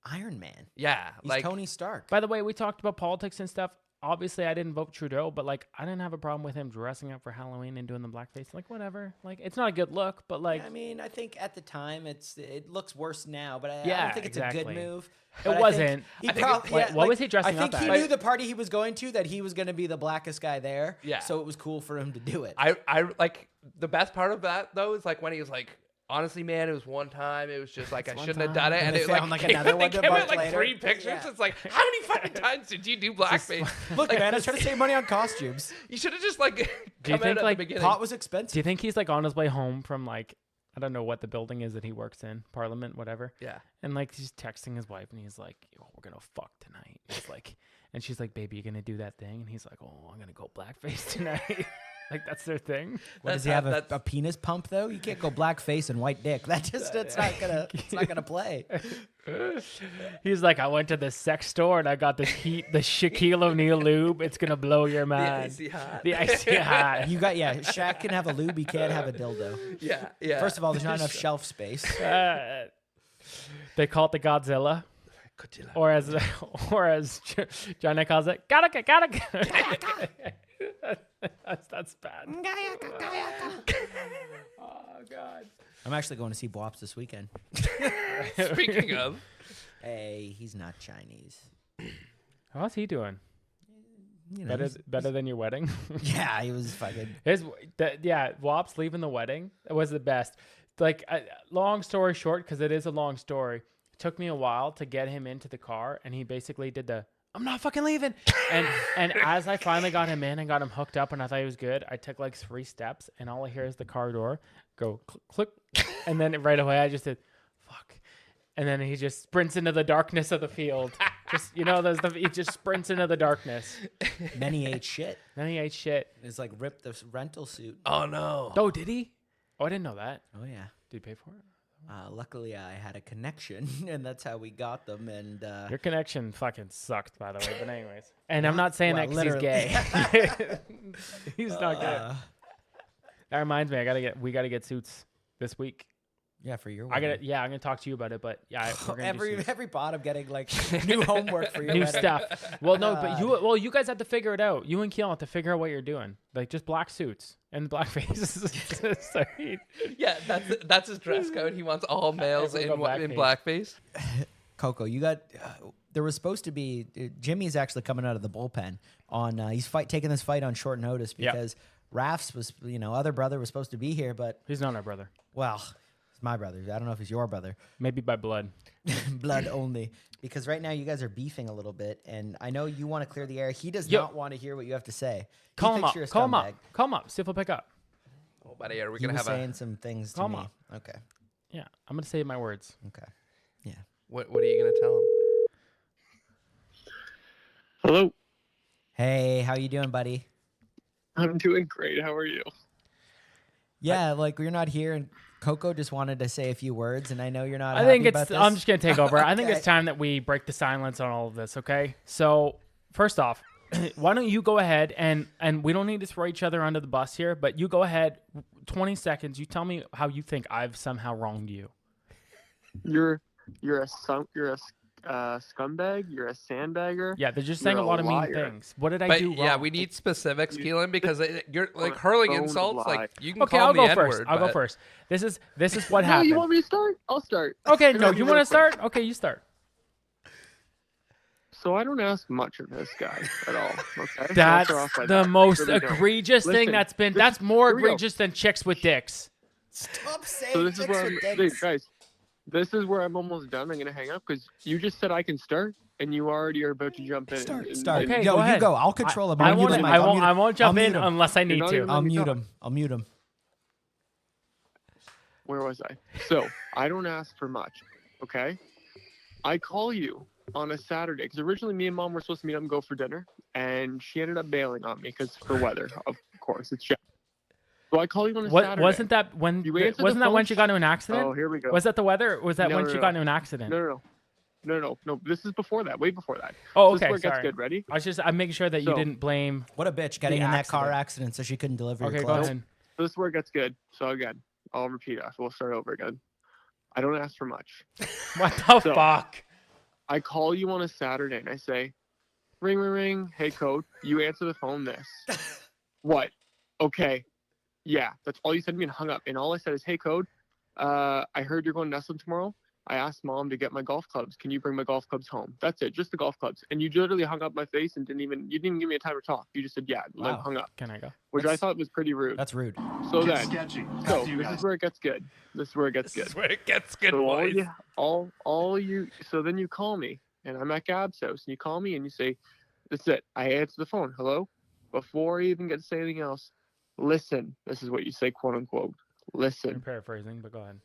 Iron Man. Yeah, He's like Tony Stark. By the way, we talked about politics and stuff. Obviously, I didn't vote Trudeau, but I didn't have a problem with him dressing up for Halloween and doing the blackface. Like, whatever. Like, it's not a good look, but I mean, I think at the time it looks worse now, but I Yeah, don't think it's a exactly. good move. It But I wasn't. think I think what was he dressing I think up he as? knew the party he was going to that he was going to be the blackest guy there. Yeah. So it was cool for him to do it. I like the best part of that though is like when he was like, honestly, man, it was one time. It was just like I one shouldn't have time. done it, And and they it found, like, came- another they one a came out month like later. 3 pictures. Yeah. It's like, how many fucking times did you do blackface? Look, man, I was trying to save money on costumes. You should have just like Do you come think, out at like, the beginning. Pot was Do expensive. you think he's on his way home from I don't know what the building is that he works in, Parliament, whatever. Yeah. And he's texting his wife and he's like, "Yo, we're gonna fuck tonight." He's like, and she's like, "Baby, you gonna do that thing?" And he's like, "Oh, I'm gonna go blackface tonight." That's their thing. What, does That's- he have that's- a penis pump though? You can't go black face and white dick. It's not gonna play. He's like, "I went to the sex store and I got the Shaquille O'Neal lube. It's gonna blow your The mind." icy hot. The icy hot. You got Shaq can have a lube. He can't have a dildo. Yeah. First of all, there's not enough shelf space. They call it the Godzilla, Godzilla. or as Johnny calls it, gotta. That's bad. Oh God. I'm actually going to see Bops this weekend. Speaking of, Hey, he's not Chinese. How's he doing? You know, Better than your wedding. yeah, he was fucking. Wops leaving the wedding. It was the best. Long story short, because it is a long story. It took me a while to get him into the car, and he basically did "I'm not fucking leaving." And as I finally got him in and got him hooked up, and I thought he was good, I took 3 steps, and all I hear is the car door go click, and then right away I just did, "Fuck." And then he just sprints into the darkness of the field. He just sprints into the darkness. Then he ate shit. Then he ate shit. It's like ripped the rental suit. oh no. Oh, did he? Oh, I didn't know that. Oh yeah. Did he pay for it? Luckily, I had a connection, and that's how we got them. And Your connection fucking sucked, by the way. But anyways, and I'm not saying Well, that because he's gay. He's not good. That reminds me, we gotta get suits this week. yeah, for your I'm wedding. gonna talk to you about it, but yeah, we're gonna do suits. every pod, I'm getting new homework for your New wedding. stuff. Well, no, but you guys have to figure it out. You and Keel have to figure out what you're doing. Just black suits and black faces. So Yeah, that's his dress code. He wants all males in blackface. Coco, you got. There was supposed to be Jimmy's actually coming out of the bullpen on. He's taking this fight on short notice because Raf's was other brother was supposed to be here, but he's not our brother. well, it's my brother. I don't know if he's your brother. Maybe by blood. Blood only. Because right now you guys are beefing a little bit, and I know you want to clear the air. He does not want to hear what you have to say. Call he him thinks up. you're a Call him up. scumbag. Call him up. See if he'll pick up. Oh, buddy, are we He gonna was have saying some things to Call me. him up. Okay. Yeah, I'm gonna say my words. Okay. Yeah. What are you gonna tell him? Hello. Hey, how you doing, buddy? I'm doing great. How are you? Yeah, like you're not here, and Coco just wanted to say a few words, and I know you're not. I think happy about this. I'm just gonna take over. I think Okay. it's time that we break the silence on all of this. Okay. So first off, why don't you go ahead and we don't need to throw each other under the bus here, but you go ahead. 20 seconds. You tell me how you think I've somehow wronged you. You're a scumbag. You're a sandbagger. Yeah, they're just saying a You're a lot of mean liar. things. What did I But do wrong? yeah, we need specifics, Keelan, because you're like a hurling phone insults. lie. Like you can Okay, call I'll him the go first. N-word, I'll go but- first. This is what No, happened. you want me to start? I'll start. Okay, I no, gotta you be want real to quick. start? Okay, you start. So I don't ask much of this guy at all. Okay. That's I'll start off by the that. most Really don't. egregious thing Listen, that's more here we go. egregious than chicks with dicks. Stop saying So this is chicks where with I'm, dicks. guys. This is where I'm almost done. I'm gonna hang up because you just said I can start, and you already are about to jump in. Start. and- Start. Okay, Yo, go you ahead. go. I'll control him. I I'll mute won't. him. I won't. I won't jump in him. unless I need not to. even- I'll me mute talk. him. I'll mute him. Where was I? So I don't ask for much. Okay. I call you on a Saturday because originally me and Mom were supposed to meet up and go for dinner, and she ended up bailing on me because for weather, of course, it's shit. So I call you on a What Saturday. wasn't that when? You answered the Wasn't that when phone? she got into an accident? Oh, here we go. Was that the weather? Or was that No, when no, she no. got into an accident? No. This is before that. Way before that. Oh, This is okay. where it gets Sorry. good. Ready? I'm making sure that you So- didn't blame. What a bitch getting The in that car accident. accident so she couldn't deliver Okay, your go clothes. ahead. So this is where it gets good. So again, I'll repeat it. We'll start over again. I don't ask for much. What the So- fuck? I call you on a Saturday and I say, ring, ring, ring. Hey, code. You answer the phone this. What? Okay. Yeah, that's all you said to me and hung up. And all I said is, hey, code. I heard you're going to Nestle tomorrow. I asked Mom to get my golf clubs. Can you bring my golf clubs home? That's it. Just the golf clubs. And you literally hung up my face and you didn't even give me a time to talk. You just said, yeah, and then Wow. hung up, Can I go? which I That's- thought was pretty rude. That's rude. So Get then, sketchy. so After you this guys. is where it gets good. This is where it gets This good. is where it gets good, So boys. so then you call me and I'm at Gab's house and you call me and you say, that's it. I answer the phone. Hello? Before I even get to say anything else, listen. This is what you say, quote unquote. I'm Listen. paraphrasing, but go ahead.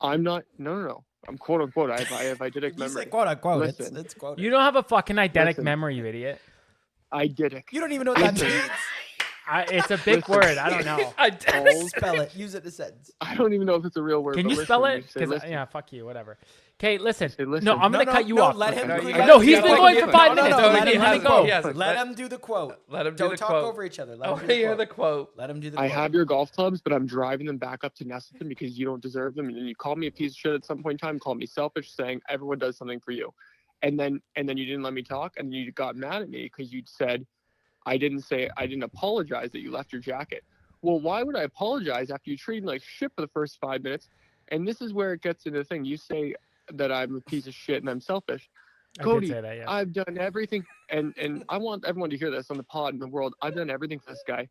I'm not, no. I'm quote unquote. I have eidetic You say memory. quote unquote. It's Listen. quoted. You don't have a fucking eidetic Listen. memory, you idiot. Eidetic. You don't even know what that Listen. means. It's a big Listen. word. I don't know. All- Spell it. Use it in a sentence. I don't even know if it's a real word. Can but you spell listen, it? say Because listen. yeah, fuck you, whatever. Okay, listen. Say listen. No, I'm gonna No, cut you no, off. let him Okay. do No, No, he's been Yeah, going yeah, for 5 no, minutes. no, Let let him him let me do go. it. Yes, Let him do the quote. Let him do Don't the talk quote. over each other. Let I him want do to the hear quote. the quote. Let him do the I quote. have your golf clubs, but I'm driving them back up to Nestleton because you don't deserve them. And then you call me a piece of shit at some point in time, call me selfish, saying everyone does something for you. And then you didn't let me talk, and you got mad at me because you said I didn't apologize that you left your jacket. Well, why would I apologize after you treated me like shit for the first 5 minutes? And this is where it gets into the thing. You say that I'm a piece of shit and I'm selfish. I Cody, did say that, yes. I've done everything, and I want everyone to hear this on the pod in the world. I've done everything for this guy.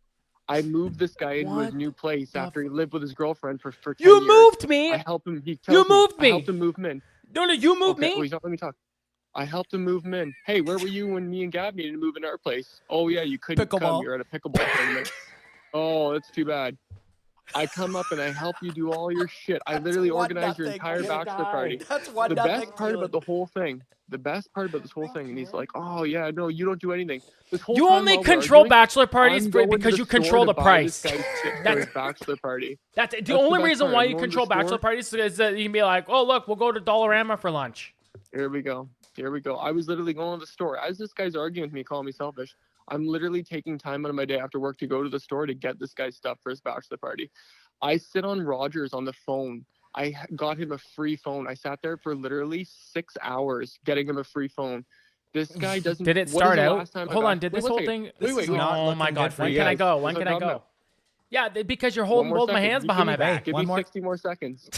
I moved this guy into his What new place the after he lived with his girlfriend for 10 You years. moved me. I helped him. He tells You me, moved I me. helped him move him in. No, you moved Okay, me. well, he's not letting me talk. I helped him move him in. Hey, where were you when me and Gab needed to move in our place? Oh yeah, you couldn't come. Pickleball. You're at a pickleball tournament. Oh, that's too bad. I come up and I help you do all your shit. I literally organized your entire bachelor party. That's one The nothing. best part about the whole thing. The best part about this whole thing, and he's like, "Oh yeah, no, you don't do anything." This whole You time only while we're control arguing, bachelor parties I'm going to because the you store control to the buy this price. guy's shit for That's- his bachelor party. That's the the only best reason part. why I'm you going to control the store. bachelor parties is that you can be like, oh look, we'll go to Dollarama for lunch. Here we go. I was literally going to the store. As this guy's arguing with me, calling me selfish, I'm literally taking time out of my day after work to go to the store to get this guy's stuff for his bachelor party. I sit on Rogers on the phone. I got him a free phone. I sat there for literally 6 hours getting him a free phone. This guy doesn't. Did it what is start the out? last time I Hold got- on. Did Wait, this one whole second. thing? This Wait, is wait, not Oh looking my good god. for When you can I guys. go? When Yes, can I'm I done go? now. Yeah, because you're One holding more both my second. hands You behind my give me- back. Give One me more. 60 more seconds.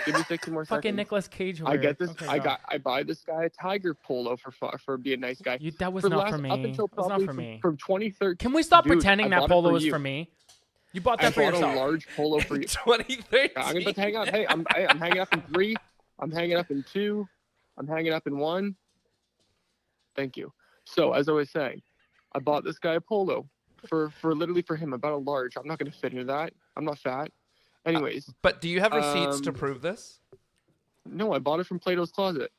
Give me 60 more seconds. Fucking Nicolas Cage. Over I here. get this. Okay, go. I buy this guy a tiger polo for being a nice guy. That was for not last, for Up me. until That was not probably for me. from 2013. Can we stop Dude, pretending I that bought it polo for was you. for me? You bought I that for bought yourself. a large polo for you. 2013. I'm about to hang up. Hey, I'm hanging up in 3. I'm hanging up in 2. I'm hanging up in 1. Thank you. So as I was saying, I bought this guy a polo for literally for him. I bought a large. I'm not going to fit into that. I'm not fat. Anyways, But do you have receipts to Um, prove this? no, I bought it from Plato's Closet.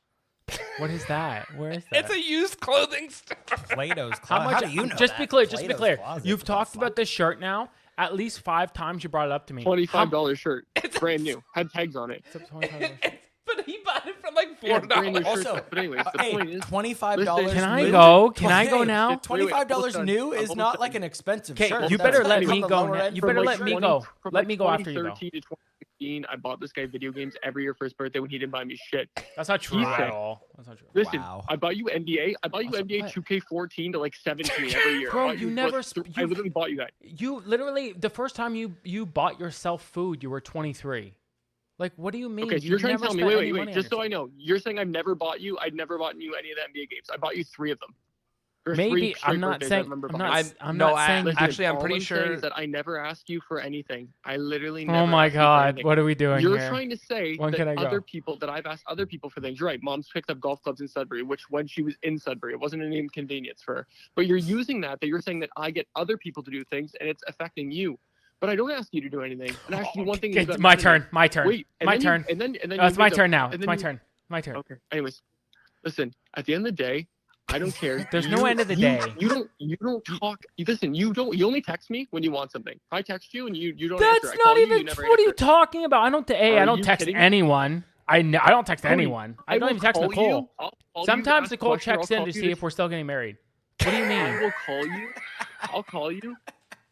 What is that? Where is that? It's a used clothing store. Plato's How closet. much? do you know Just that? be clear. Just be Plato's clear. closet. You've What the talked fuck? about this shirt now, at least 5 times you brought it up to me. $25 shirt, brand new, had tags on it. It's a $25 shirt. But he bought it for like Yeah, $4. brand new shirt. Also, But anyways, the hey, point is, $25. Can I new- go? Can I go Hey, now? $25 Wait, new is almost not done. like an expensive Okay, shirt. you That's better let on me the go lower now. end You for better my let me shirt. go. From Let like me go after you, though. 2013 to 2015, I bought this guy video games every year for his birthday when he didn't buy me shit. That's not true He at said- all. That's not true. Listen, Wow. I bought you NBA. I bought you Also, NBA what? 2K14 to like 17 every year. Bro, I bought you what, never I literally bought you that. You literally, the first time you bought yourself food, you were 23. Like, what do you mean? Okay, so you're trying to never tell me. spent Wait, any wait, money wait. on Just so I yourself. know, you're saying I'd never bought you any of the NBA games. I bought you 3 of them. For 3 Maybe straight I'm not birthdays I saying. remember I'm buying. not. I'm not saying. Listen, actually, I'm all pretty saying sure. is that I never ask you for anything. I literally Oh never. my ask you for God! anything. What are we doing You're here? trying to say When can I that go? other people that I've asked other people for things. You're right. Mom's picked up golf clubs in Sudbury, which when she was in Sudbury, it wasn't an inconvenience for her. But you're using that you're saying that I get other people to do things and it's affecting you. But I don't ask you to do anything. And I ask you one thing. and you It's got my mad at me. turn. My turn. Wait, and my then turn. and then No, it's you my make up- turn now. and It's then my you- turn. My turn. Okay. Anyways, listen. At the end of the day, I don't care. There's no end of the day. You don't talk. Listen. You only text me when you want something. I text you and you don't That's answer. I not call even. You never What are you answer. talking about? I don't. I Are don't you text kidding me? anyone. I don't text Cody, anyone. I don't will even text call Nicole. you. I'll call you to Sometimes ask a Nicole question, or checks I'll in call to you see if we're still getting married. What do you I mean? will call you. I'll call you,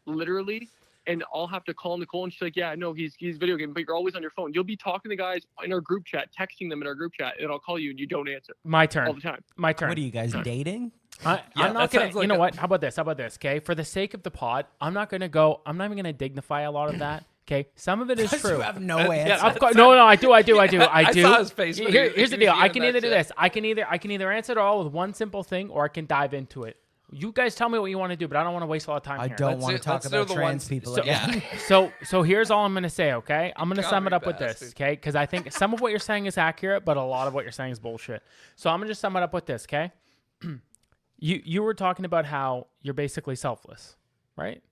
literally, and I'll have to call Nicole, and she's like, "Yeah, no, he's video game, but you're always on your phone. You'll be talking to guys in our group chat, texting them in our group chat, and I'll call you, and you don't answer My all turn. the time. My turn. What are you guys dating? Yeah, I'm not that gonna. sounds like You know a- what? How about this? How about this? Okay, for the sake of the pod, I'm not gonna go. I'm not even gonna dignify a lot of that. Okay, some of it is true. You have no answer. Of course, no, I do. I do. I do. saw his face when he Here's the was deal. I doing can that either do shit. this. I can either answer it all with one simple thing, or I can dive into it. You guys tell me what you want to do, but I don't want to waste a lot of time I here. don't Let's want do- to talk let's do about the trans ones- people so- again. So here's all I'm gonna say. Okay, I'm gonna sum it up with this. bastard. Okay, because I think some of what you're saying is accurate, but a lot of what you're saying is bullshit. So I'm gonna just sum it up with this. Okay, you were talking about how you're basically selfless, right?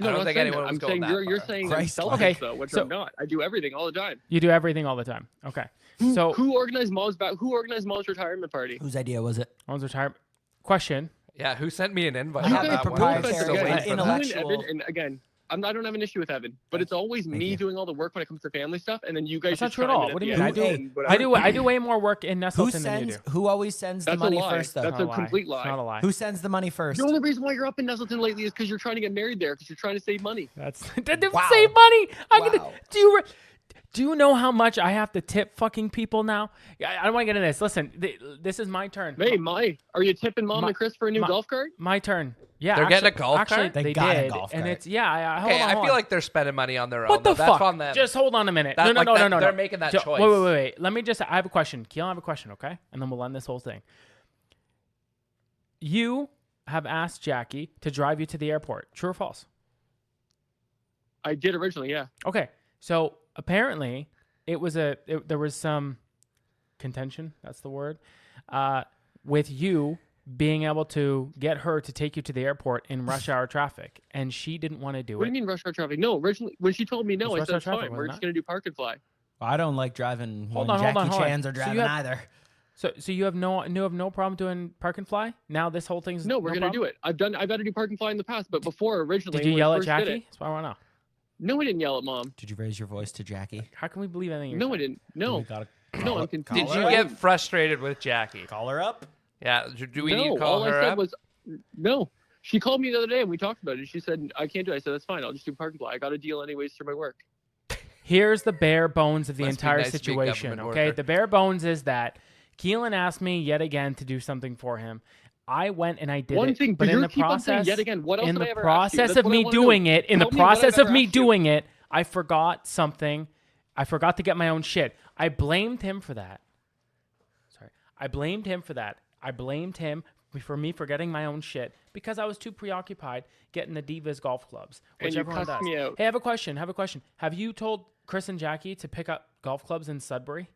I don't I'm think saying anyone that. was I'm going saying that you're far. saying I'm Christ, selfish okay, though, which so- I'm not. I do everything all the time. You do everything all the time. Okay, so Who organized Mom's retirement party? Whose idea was it? One's retirement. Question. Yeah, who sent me an invite? I on have a that one? proprietary I'm still and waiting for that. intellectual- Evan, and again, I don't have an issue with Evan, but it's always me you. doing all the work when it comes to family stuff, and then you guys That's not just true at chime all. in What do you the mean? end I do- and whatever. I do way more work in Who Nestleton than you do. sends? Who always sends the That's a money lie. first, though? That's Not a lie. complete It's lie. not a lie. Who sends the money first? The only reason why you're up in Nestleton lately is because you're trying to get married there, because you're trying to save money. That's that didn't Wow. save money. Wow. Do you know how much I have to tip fucking people now? I don't want to get into this. Listen, this is my turn. Hey, are you tipping Mom My- and Chris for a new my- golf cart? My turn. Yeah, They're getting a actually- golf actually, cart? They They got a did, golf and cart. it's hold Okay, on, I hold feel on. like they're spending money on their own. What the though. That's fuck? on them. Just hold on a minute. That- like that- No. they're making that choice. Wait. Let me just. I have a question. Keelan, I have a question. Okay, and then we'll end this whole thing. You have asked Jackie to drive you to the airport. True or false? I did originally, yeah. Okay, so apparently there was some contention. That's the word. With you being able to get her to take you to the airport in rush hour traffic, and she didn't want to do What do it. you mean rush hour traffic? No, originally when she told me no, It's I rush said hour it's traffic, fine. We're wasn't just it? gonna do park and fly. I don't like driving Hold when on, hold Jackie on, hold on. Chans are So you driving have- either. So you have no problem doing park and fly? Now this whole thing's No, we're gonna do it. I've had to do park and fly in the past, but before originally. Did you when we yell at first did Jackie? it- That's what I want to know. No, I didn't yell at Mom. Did you raise your voice to Jackie? How can we believe anything you're No, I saying? didn't. No, We gotta no, I'm Did confused. you her get frustrated with Jackie? call her up? Yeah. Do we no, need to call all her I said up? was no. She called me the other day and we talked about it. She said I can't do it. I said that's fine. I'll just do park and fly. I got a deal anyways through my work. Here's the bare bones of the Must be entire nice to be a situation, government okay? worker. The bare bones is that Keelan asked me yet again to do something for him. I went and I did One it, thing, but in you the keep on saying process, yet again. What else in did I the ever ask you? process That's of what I me wanna know. doing it, in the Tell me what process I've of ever me asked you. doing it, I forgot something. I forgot to get my own shit. I blamed him for that. Sorry, I blamed him for that. I blamed him for me forgetting my own shit because I was too preoccupied getting the Divas golf clubs, which And you everyone cussed does. me out. Hey, I have a question. Have you told Chris and Jackie to pick up golf clubs in Sudbury?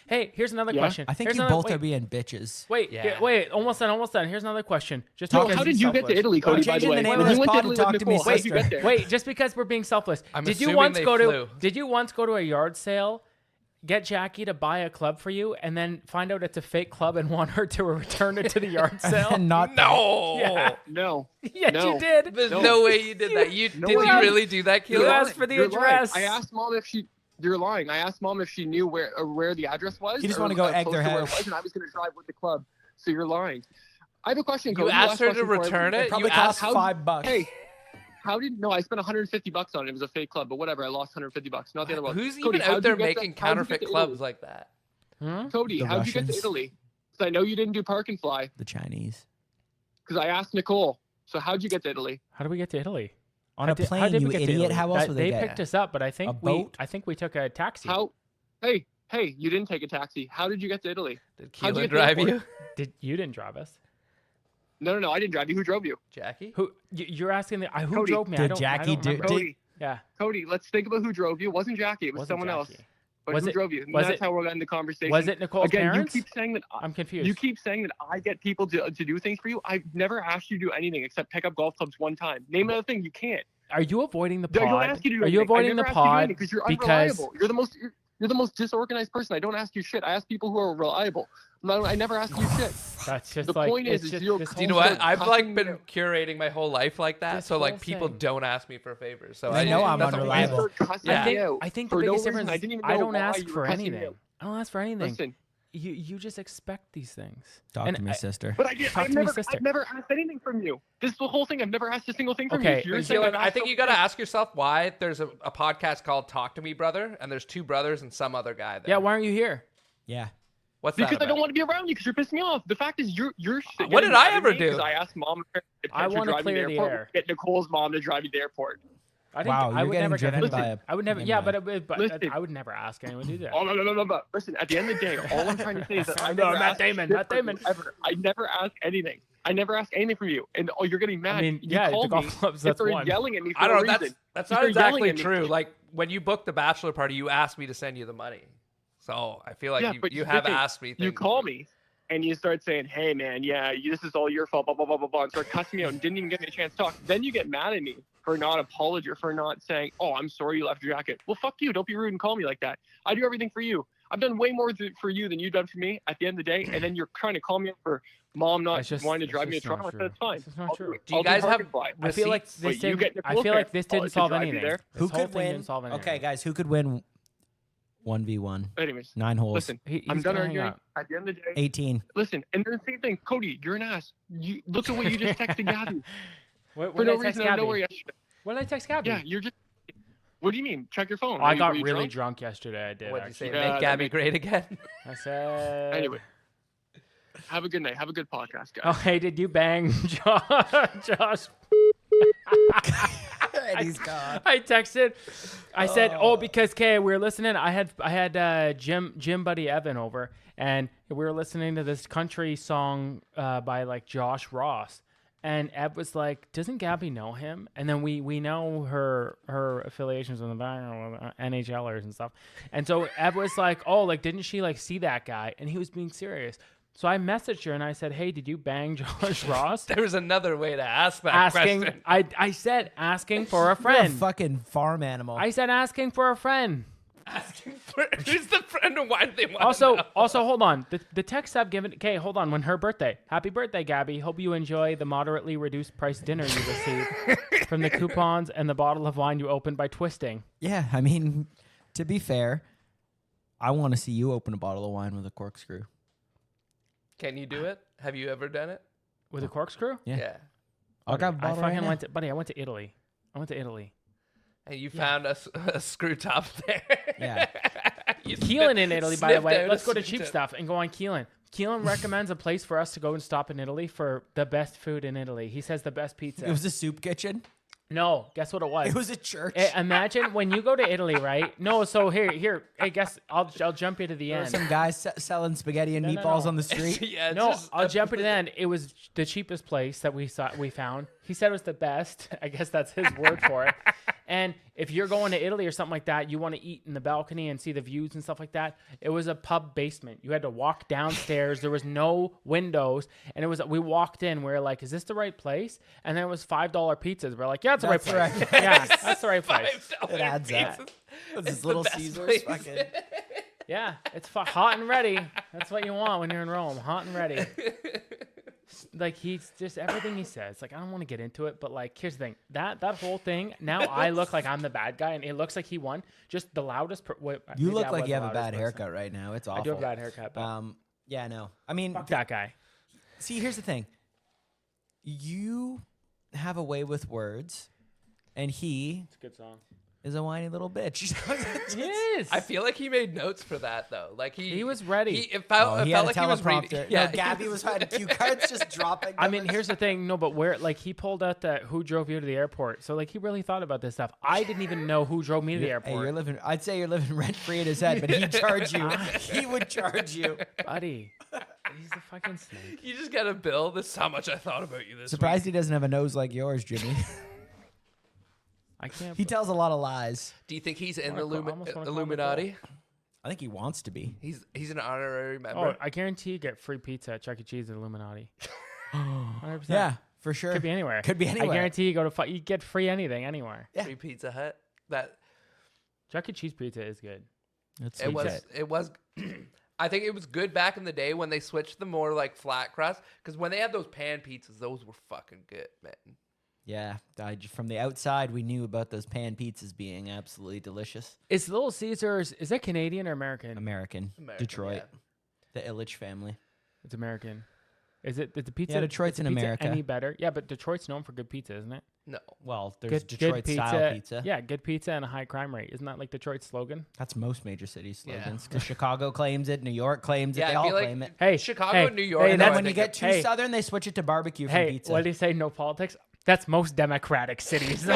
Hey, here's another Yeah. question. I think Here's you another- both wait, are being bitches. Wait, Yeah. wait, almost done. Here's another question. Just Talk because How he's did you get to selfless. Italy, Cody? By the changing way, the name when of you this went to pod Italy to with talk to me, Nicole, how'd you sister. get there? Wait, just because we're being selfless. I'm Did you assuming once they go flew. to? Did you once go to a yard sale? get Jackie to buy a club for you and then find out it's a fake club and want her to return it to the yard sale? And not No. Yeah. No. Yes, No. you did. There's no way you did that. Did you way. really do that, You Keelan? asked for the You're lying. address. I asked mom if she. You're lying. I asked mom if she knew where the address was. You just or, wanna go egg close their to where it house. was, and I was going to drive with the club. So you're lying. I have a question. You Cody. asked her Last to question before I- return it? Probably You cost asked $5. Hey, how did no? I spent $150 on it. It was a fake club, but whatever. I lost $150. Not the other one. Who's Cody, even how'd out there you get making to- how'd you get counterfeit to clubs Italy? like that? Cody, The how'd you get to Russians. Italy? Because I know you didn't do park and fly. The Chinese. Because I asked Nicole. So how'd you get to Italy? How do we get to Italy? On How a did- how plane, did we you get to idiot. Italy? How else That- would they they picked get? us up, but I think boat? I think we took a taxi. How? Hey, you didn't take a taxi. How did you get to Italy? Did How'd you Keelan get to the drive airport? you? You didn't drive us. No, I didn't drive you. Who drove you? Jackie? You're asking who Cody, drove me? did I don't, Jackie I don't do- remember. did- Cody, Yeah. Cody, let's think about who drove you. It wasn't Jackie. It was Wasn't someone else. Jackie. But Was who it- drove you? And was that's it- how we're ending the conversation. Was it Nicole's Again, parents? you keep saying that. I'm confused. You keep saying that I get people to do things for you. I've never asked you to do anything except pick up golf clubs one time. Name another thing. You can't. Are you avoiding the I don't pod? ask you to do Are you anything. I avoiding the never ask you to do pod anything because you're because unreliable. You're the most disorganized person. I don't ask you shit. I ask people who are reliable. I never ask you shit. that's just The like point it's is just you're this Do you know whole what? thing. I've like been Cussing curating my whole life like that, This so like whole people thing. don't ask me for favors. So They know I'm that's a reason. unreliable. You start cussing Yeah. me out I think the for no biggest reason. difference I is didn't even I know don't why ask you for were cussing me anything. out. I don't ask for anything. Listen, You just expect these things. Talk And to me, I- sister. but Talk to me, sister. I've never asked anything from you. This is the whole thing. I've never asked a single thing from Okay, you. You're And saying Keelan, I've I asked think you got to ask yourself why there's a podcast called Talk to Me Brother, and there's two brothers and some other guy there. Yeah, why aren't you here? Yeah. What's because that I don't about? want to be around you because you're pissing me off. The fact is, you're What did I ever do? Because I asked mom if I to wanna drive me clear to the airport. air. Get Nicole's mom to drive you to the airport. I think Wow, I you're would getting never get driven anything. by a- I would never. Never Yeah, mind. but Listen. I would never ask anyone to do that. Oh no. But listen, at the end of the day, all I'm trying to say is that I No, never Matt ask Damon, shit Matt from you Damon. ever. I never ask anything. I never ask anything from you, and you're getting mad. I mean, you yeah, the called golf me clubs, and that's started one. yelling at me for I don't no know. reason. That's You not started yelling exactly at me. true. Like when you booked the bachelor party, you asked me to send you the money. So I feel like Yeah, you, but you have listen, asked me. You things call before. me and you start saying, "Hey man, yeah, this is all your fault," blah blah blah blah blah, and start cussing me out and didn't even give me a chance to talk. Then you get mad at me for not apologizing, or for not saying, "Oh, I'm sorry you left your jacket." Well, fuck you. Don't be rude and call me like that. I do everything for you. I've done way more for you than you've done for me. At the end of the day, and then you're trying to call me up for mom not It's just- wanting to it's drive me to just not Toronto. I true. said, "It's fine." It's just not true. Do you I'll guys park have and fly. I feel like receipts? this But you didn't. get I feel like this Nicole's didn't to solve drive you anything. there. This Who whole could thing win? didn't solve anything. Okay, guys, who could win 1v1? Anyways, 9 holes. listen, He's I'm done gonna hang arguing. up. At the end of the day, 18. listen, and then the same thing. Cody, you're an ass. You look at what you just texted Gabby What for did no I text reason out of nowhere Gabby? yesterday. What did I text Gabby? Yeah, you're just. What do you mean? Check your phone. Oh, I Were got you really drunk? drunk yesterday. I did. What did you say? actually. Yeah, Make that Gabby makes- great again? I said. Anyway, have a good night. Have a good podcast, guys. Oh, hey, did you bang Josh? And he's gone. I texted. I said, because we were listening. I had Jim buddy Evan over, and we were listening to this country song by like Josh Ross, and Ev was like, "Doesn't Gabby know him?" And then we know her affiliations in the back, NHLers and stuff, and so Ev was like, "Oh, like didn't she like see that guy?" And he was being serious. So I messaged her and I said, "Hey, did you bang Josh Ross?" There was another way to ask that Asking, question. I said asking for a You're a friend. fucking farm animal. I said asking for a friend. Asking for who's the friend and why do they want to know? Also, hold on. The text I've given. Okay, hold on. When her birthday. Happy birthday, Gabby. Hope you enjoy the moderately reduced price dinner you received from the coupons and the bottle of wine you opened by twisting. Yeah, I mean, to be fair, I want to see you open a bottle of wine with a corkscrew. Can you do it? Have you ever done it? With a corkscrew? Yeah. I'll grab a I bottle right fucking now. went to, buddy. I went to Italy. And you found a screw top there. Yeah. You Keelan in Italy, by the sniffed way. out Let's a go to screw cheap top. stuff and go on Keelan. Keelan recommends a place for us to go and stop in Italy for the best food in Italy. He says the best pizza. It was a soup kitchen. No, guess what it was? It was a church. Imagine when you go to Italy, right? No, so here. I guess I'll jump you to the There were end. some guys selling spaghetti and No, meatballs no. on the street. Yeah, it's No, just I'll jump you to the end. It was the cheapest place that we found. He said it was the best. I guess that's his word for it. And if you're going to Italy or something like that, you want to eat in the balcony and see the views and stuff like that. It was a pub basement. You had to walk downstairs. There was no windows, and we walked in. We were like, "Is this the right place?" And then it was $5 pizzas. We're like, "Yeah, it's the right That's place. right. Yeah, that's the right place." $5 It adds up. pizzas. It was It's this the Little best Caesars place. fucking. Yeah, it's hot and ready. That's what you want when you're in Rome. Hot and ready. Like he's just everything he says. Like I don't want to get into it, but like here's the thing. That whole thing. Now I look like I'm the bad guy, and it looks like he won. Just the loudest. You look like you have a bad haircut right now. It's awful. I do have a bad haircut. But yeah, no. I mean, fuck that guy. See, here's the thing. You have a way with words, and he It's a good song. is a whiny little bitch. Yes. I feel like he made notes for that though. Like he was ready. It felt, he it had felt a like he was reading. teleprompter. Yeah, No, Gabby was had cue cards just dropping. I mean, here's the thing. No, but where, like, he pulled out that who drove you to the airport. So, like, he really thought about this stuff. I didn't even know who drove me to the Hey, airport. I'd say you're living rent free in his head, but he'd charge you. He would charge you. Buddy. He's the fucking snake. You just got a bill. This is how much I thought about you this Surprised he doesn't have a nose like yours, Jimmy. I can't. He tells a lot of lies. Do you think he's in the almost wanna call him a Illuminati? I think he wants to be. He's an honorary Oh, member. I guarantee you get free pizza at Chuck E. Cheese at Illuminati. 100%. Yeah, for sure. Could be anywhere. Could be anywhere. I guarantee you go to you get free anything anywhere. Yeah. Free Pizza Hut. That Chuck E. Cheese pizza is good. That's it was. I think it was good back in the day when they switched the more like flat crust. Because when they had those pan pizzas, those were fucking good, man. Yeah, from the outside, we knew about those pan pizzas being absolutely delicious. Is Little Caesars, is that Canadian or American? American Detroit, the Illich family. It's American. Is it the pizza? Yeah, Detroit's is the in pizza America. Any better? Yeah, but Detroit's known for good pizza, isn't it? No. Well, there's Good Detroit style pizza. Yeah, good pizza and a high crime rate. Isn't that like Detroit's slogan? That's most major city Yeah. slogans. Because Chicago claims it, New York claims it, Yeah, they I all feel like- claim it. Hey, Chicago hey, and New York. Hey, And then that's when you get too hey. southern, they switch it to barbecue from Hey, pizza. what do you say? No politics. That's most democratic cities.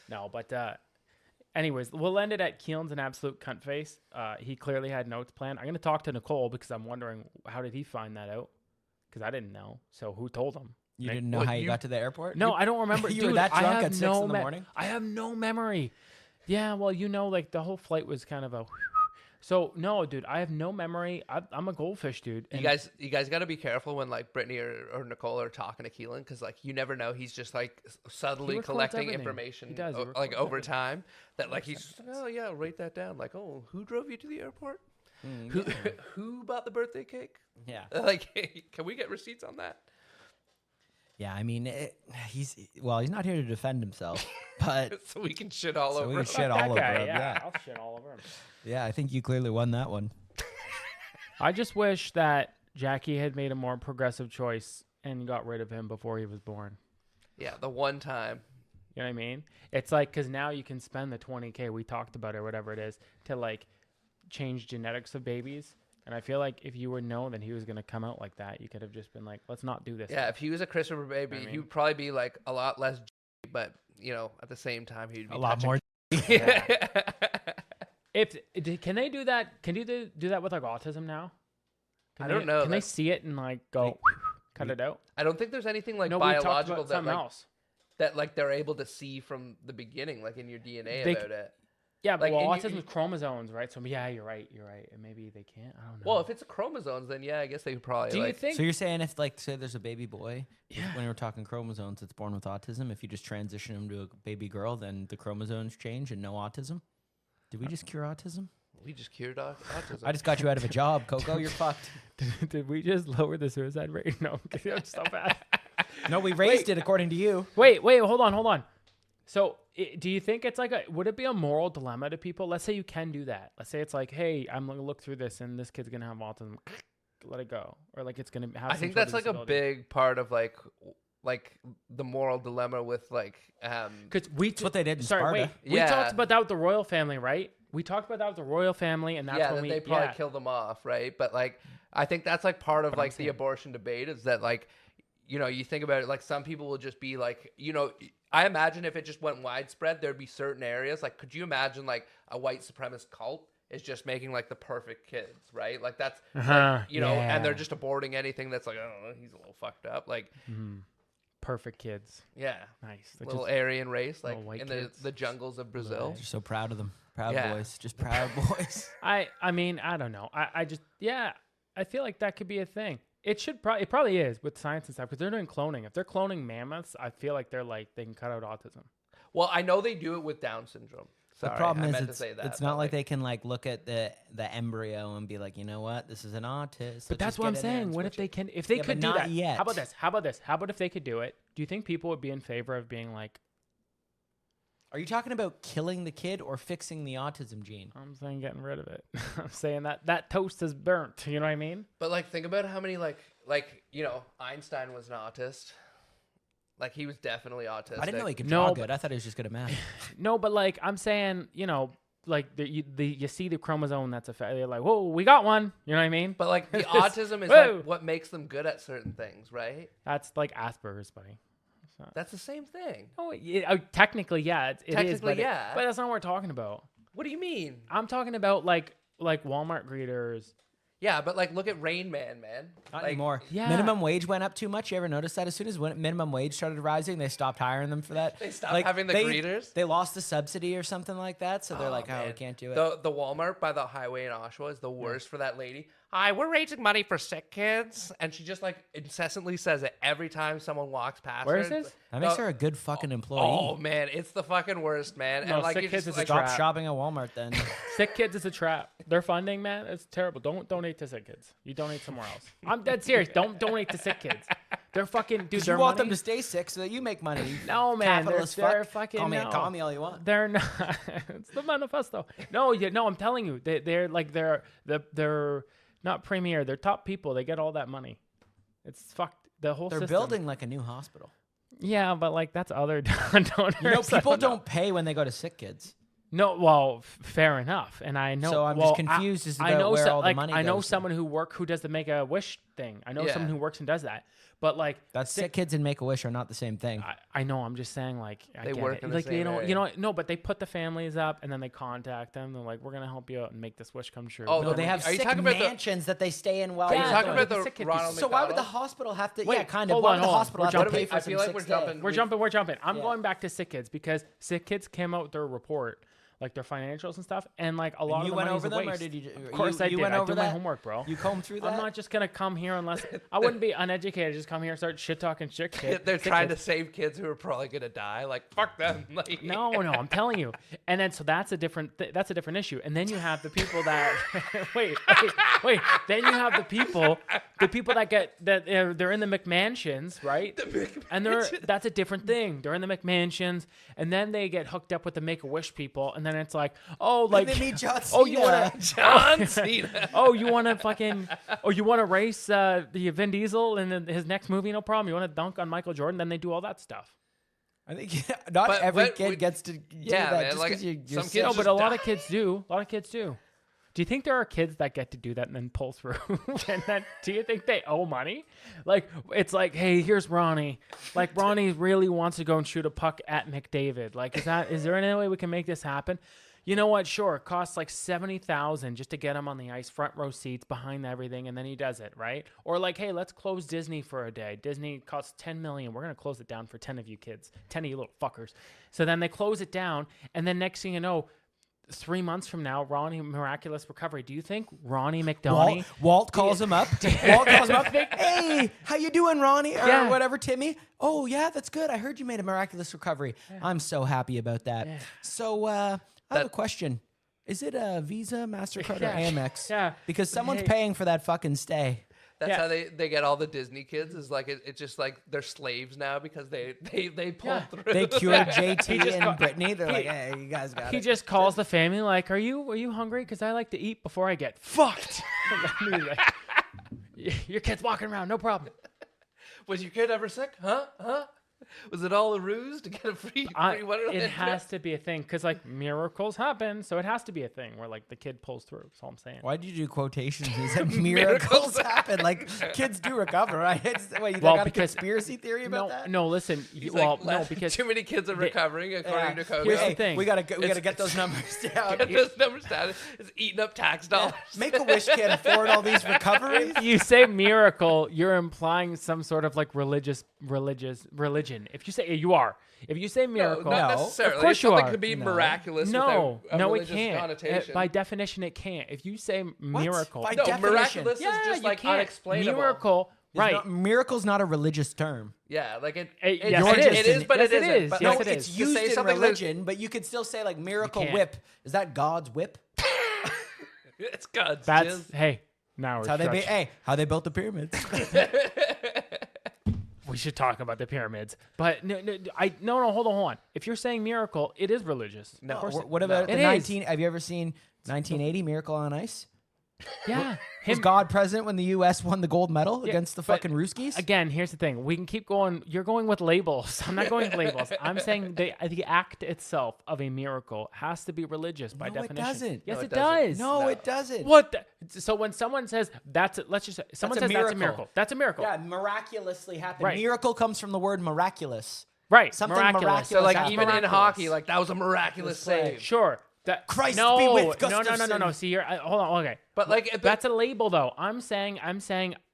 No, but anyways, we'll end it at Keelan's an absolute cunt face. He clearly had notes planned. I'm gonna talk to Nicole because I'm wondering how did he find that out? Because I didn't know. So who told him? You Nick? didn't know What, how you you- got to the airport? No, I don't remember. You Dude, were that I drunk have at 6 no in the morning? I have no memory. Yeah, well, you know, like the whole flight was kind of a. So no, dude, I have no memory. I'm a goldfish, dude. You guys got to be careful when like Brittany or Nicole are talking to Keelan because like you never know, he's just like subtly records collecting everything. information. He does, he like records over everything. time that like he's oh yeah, write that down. Like oh, who drove you to the airport? Mm, yeah. Who bought the birthday cake? Yeah. Like can we get receipts on that? Yeah, I mean, he's not here to defend himself, but So we can shit all So over. we him. can shit all over him. Yeah, Yeah. I'll shit all over him. yeah, I think you clearly won that one. I just wish that Jackie had made a more progressive choice and got rid of him before he was born. Yeah, the one time. You know what I mean? It's like, because now you can spend the $20K we talked about or whatever it is to like change genetics of babies. And I feel like if you would know that he was going to come out like that, you could have just been like, let's not do this. Yeah, if he was a Christopher baby, I mean- he would probably be like a lot less, but you know, at the same time, he'd be A lot touching- more. Can they do that? Can you do that with like autism now? I don't know. Can they That's- see it and like go cut it out? I don't think there's anything like No, we talked biological about that something like, else. that like they're able to see from the beginning, like in your DNA They about it. Yeah, but Like, well, and autism you- is chromosomes, right? So yeah, you're right. And maybe they can't. I don't know. Well, if it's chromosomes, then yeah, I guess they could probably. do you like, think? So you're saying if, like, say there's a baby boy, Yeah. when we're talking chromosomes that's born with autism, if you just transition him to a baby girl, then the chromosomes change and no autism? Did we just cure autism? we just cured autism? I just got you out of a job, Coco. You're fucked. Did we just lower the suicide rate? No, I'm so bad. No, we raised it according to you. Wait, hold on. So, do you think it's like would it be a moral dilemma to people? Let's say you can do that. Let's say it's like, hey, I'm gonna look through this, and this kid's gonna have autism. Let it go, or like it's gonna have. I some think sort that's of like a disability. big part of like the moral dilemma with like Because we That's what they did in sorry, Sparta. wait. We Yeah. talked about that with the royal family, right? We talked about that with the royal family, and that's yeah, when that we they probably killed them off, right? But like, I think that's like part of But I'm like the saying- abortion debate is that like, you know, you think about it, like some people will just be like, you know, I imagine if it just went widespread, there'd be certain areas. Like, could you imagine like a white supremacist cult is just making like the perfect kids, right? Like that's, like, you know, and they're yeah. just aborting anything that's like, I don't know, he's a little fucked up. Like, perfect kids. yeah, Nice. They're little just- Aryan race, like little white in kids. the jungles of Brazil. You're so proud of them. Proud Yeah. boys. Just proud boys. I mean, I don't know. I just I feel like that could be a thing. It probably is with science and stuff because they're doing cloning. If they're cloning mammoths, I feel like they can cut out autism. Well, I know they do it with Down syndrome. The Sorry, problem I is meant to say that, it's but, not like they can like look at the embryo and be like, you know what, this is an autist. But that's what I'm saying. What if they can? If they Yeah, could but do not that? yet. How about this? How about this? How about if they could do it? Do you think people would be in favor of being like? Are you talking about killing the kid or fixing the autism gene? I'm saying getting rid of it. I'm saying that toast is burnt. You know what I mean? But like, think about how many like Einstein was an autist. Like he was definitely autistic. I didn't know he could No, draw but- good. I thought he was just good at math. No, but like I'm saying, like you see the chromosome that's affected. You're like, whoa, we got one. You know what I mean? But like the autism is Whoa. like what makes them good at certain things, right? That's like Asperger's, buddy. That's the same thing. Oh, technically, yeah, it is. Technically, But yeah. but that's not what we're talking about. What do you mean? I'm talking about like Walmart greeters. Yeah, but like look at Rain Man, man. Not Like, anymore. Yeah. Minimum wage went up too much. You ever notice that? As soon as minimum wage started rising, they stopped hiring them for that. They stopped having the greeters? They lost the subsidy or something like that. So they're like, oh, we man. can't do it. The Walmart by the highway in Oshawa is the worst for that lady. Hi, we're raising money for sick kids, and she just like incessantly says it every time someone walks past Where her. is this? That makes her a good fucking employee. Oh man, it's the fucking worst, man. No, and like sick you kids just is a like trap. Stop shopping at Walmart then. Sick kids is a trap. Their funding, man, it's terrible. Don't donate to sick kids. You donate somewhere else. I'm dead serious. Don't donate to sick kids. They're fucking dude. You Their want money, them to stay sick so that you make money. you No, man, capitalist they're fuck. fucking Call me no. a commie all you want. They're not. It's the manifesto. No, I'm telling you, they're not premier. They're top people. They get all that money. It's fucked. The whole They're system. building like a new hospital. Yeah, but like that's other donors. You know, I people don't know. don't pay when they go to sick kids. No, well, fair enough, and I know. So I'm well, just confused as to I know where all the like money I know goes to. someone who does the Make-A-Wish thing. I know Yeah. someone who works and does that. But like That's sick kids and Make-A-Wish are not the same thing. I know. I'm just saying, like I They get work it. in the like they same don't, area. no, but they put the families up and then they contact them. They're like, we're gonna help you out and make this wish come true. Oh, No, they have Are you sick talking about the- mansions that they stay in while Are you Yeah, they're talking no, about doing the sick kids. Ronald So why would the McDonald? hospital have to? Wait, yeah, kind of. hold Why on, would the hold on. hospital We're have to jumping. pay for I some feel like sick we're stay? jumping. We're jumping. I'm Yeah. going back to sick kids because sick kids came out with their report, like their financials and stuff, and like a lot of You the went money's over a them, or waste. did you? Of course I did. went I over do my that? homework, bro. You combed through that. I'm not just gonna come here unless I wouldn't be uneducated. Just come here and start shit talking shit. They're trying to save kids who are probably gonna die. Like fuck them. Like No, I'm telling you. And then so that's a different issue. And then you have the people that wait. Then you have the people that get that they're in the McMansions, right? And that's a different thing. They're in the McMansions, and then they get hooked up with the Make-A-Wish people, and then it's like, oh, like they meet John oh, you Cena. want John Cena. oh, you want to fucking, oh, you want to race the Vin Diesel in his next movie? No problem. You want to dunk on Michael Jordan? Then they do all that stuff. I think not But- every but kid we- gets to do Yeah, that man, just like, because you're some sick. kids No, just but a lot die. of kids do. A lot of kids do. Do you think there are kids that get to do that and then pull through? And then do you think they owe money? Like it's like, hey, here's Ronnie. Like Ronnie really wants to go and shoot a puck at McDavid. Like, is there any way we can make this happen? You know what? Sure, it costs like $70,000 just to get him on the ice, front row seats, behind everything, and then he does it, right? Or like, hey, let's close Disney for a day. Disney costs $10 million. We're gonna close it down for 10 of you kids, 10 of you little fuckers. So then they close it down, and then next thing you know, 3 months from now, Ronnie miraculous recovery. Do you think Ronnie McDonald? Walt calls him up. Walt calls him up. Hey, how you doing, Ronnie? Or Yeah. whatever, Timmy. Oh yeah, that's good. I heard you made a miraculous recovery. I'm so happy about that. Yeah. So I have a question. Is it a Visa, MasterCard, Yeah. or Amex? Yeah. Because someone's Hey. paying for that fucking stay. That's Yeah. how they get all the Disney kids. Is like it's just like they're slaves now because they pull Yeah. through. They cured JT just and got- Brittany. They're like, hey, you guys got He it. just calls the family like, "Are you hungry? Because I like to eat before I get fucked." Like, your kid's walking around, no problem. Was your kid ever sick? Huh? Was it all a ruse to get a free Wonderland It trip? has to be a thing because like miracles happen, so it has to be a thing where like the kid pulls through. That's all I'm saying. Why did you do quotations? You said miracles happen. Like kids do recover, right? Wait, you got a because- conspiracy theory about that? No, listen. He's Well, like, no, because too many kids are recovering according to Yeah. COVID. Here's the Hey, thing. we gotta get those numbers down. Get those numbers down. It's eating up tax dollars. Make-A-Wish can't afford all these recoveries. you say miracle, you're implying some sort of like religion. If you say if you say No, miracle, not No. necessarily. Of course you Something are. could be No. miraculous no, without a no, it religious can't. connotation. By definition, it can't. If you say miracle, By no, definition. miraculous yeah, is just you like can't. unexplainable. Miracle. Right. Miracle's not a religious term. Yeah, like Yes, it is, but Yes, it it isn't. is. But Yes, no, it it's is. to Used say in something religion, but you could still say like miracle can't. whip. Is that God's whip? It's God's That's jizz. hey. Now we're How they stretching. how they built the pyramids. We should talk about the pyramids. But no, hold on. If you're saying miracle, it is religious. No. Of course What about It the is. 19? Have you ever seen 1980 Miracle on Ice? Yeah. Was God present when the U.S. won the gold medal Yeah, against the but fucking Ruskies? Again, here's the thing. We can keep going. You're going with labels. I'm not going with labels. I'm saying the act itself of a miracle has to be religious by No, it definition. doesn't. Yes, No, it it doesn't. does. No, it doesn't. What? So when someone says that's it, let's just say someone That's a says that's a miracle. miracle. That's a miracle. Yeah, miraculously happened. Right. Miracle comes from the word miraculous. Right. Something miraculous. So like That's even in miraculous. hockey, like that was a miraculous That's right. save. Sure. That Christ no, be with no. Gustafsson. See here. Hold on. Okay. But like, That's a label, though. I'm saying.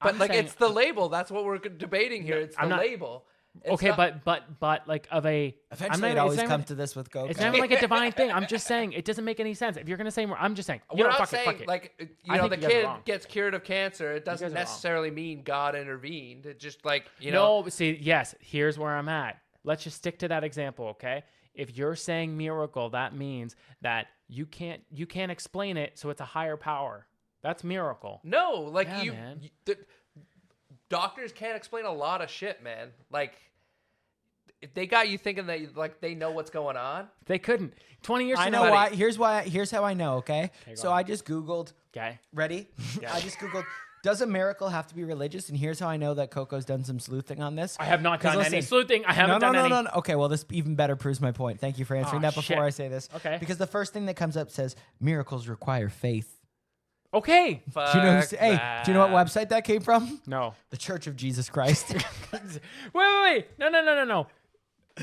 but like it's the label. That's what we're debating here. It's the I'm not- label. It's okay, not- but like of a. Eventually, I'm it not, always it's not come even- to this with Coco. It's not even like a divine thing. I'm just saying it doesn't make any sense. If you're gonna say more, I'm just saying. We're not fuck saying it. like I the think you guys are kid wrong. gets cured of cancer. It doesn't guys are wrong. necessarily mean God intervened. It just like know. No, see, yes. Here's where I'm at. Let's just stick to that example, okay? If you're saying miracle, that means that you can't explain it, so it's a higher power. That's miracle. No, like Yeah, man. doctors can't explain a lot of shit, man. Like if they got you thinking that like they know what's going on. They couldn't. 20 years I from know now. why. Here's how I know. Okay, go so on. I just Googled. Okay. Ready? Yeah. I just Googled. Does a miracle have to be religious? And here's how I know that Coco's done some sleuthing on this. I have not 'Cause done any listen, sleuthing. I haven't done any. No. Okay, well, this even better proves my point. Thank you for answering Oh, that before shit. I say this. Okay. Because the first thing that comes up says miracles require faith. Okay. Do you know? Fuck Hey, do you know what that. website that came from? No. The Church of Jesus Christ. Wait. No.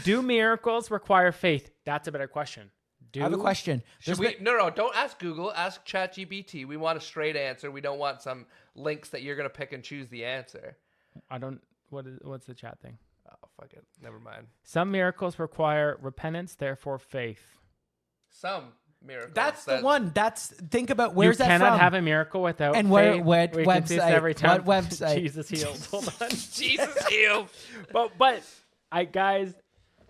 Do miracles require faith? That's a better question. I have a question. Should we? No. Don't ask Google. Ask ChatGPT. We want a straight answer. We don't want some links that you're gonna pick and choose the answer. I don't. What's the chat thing? Oh fuck it. Never mind. Some miracles require repentance, therefore faith. Some miracles. That's the one. Think about where's you that cannot from? have a miracle without And faith. what We can see this website? every time. What website? Jesus healed. Hold on. Jesus healed. but guys.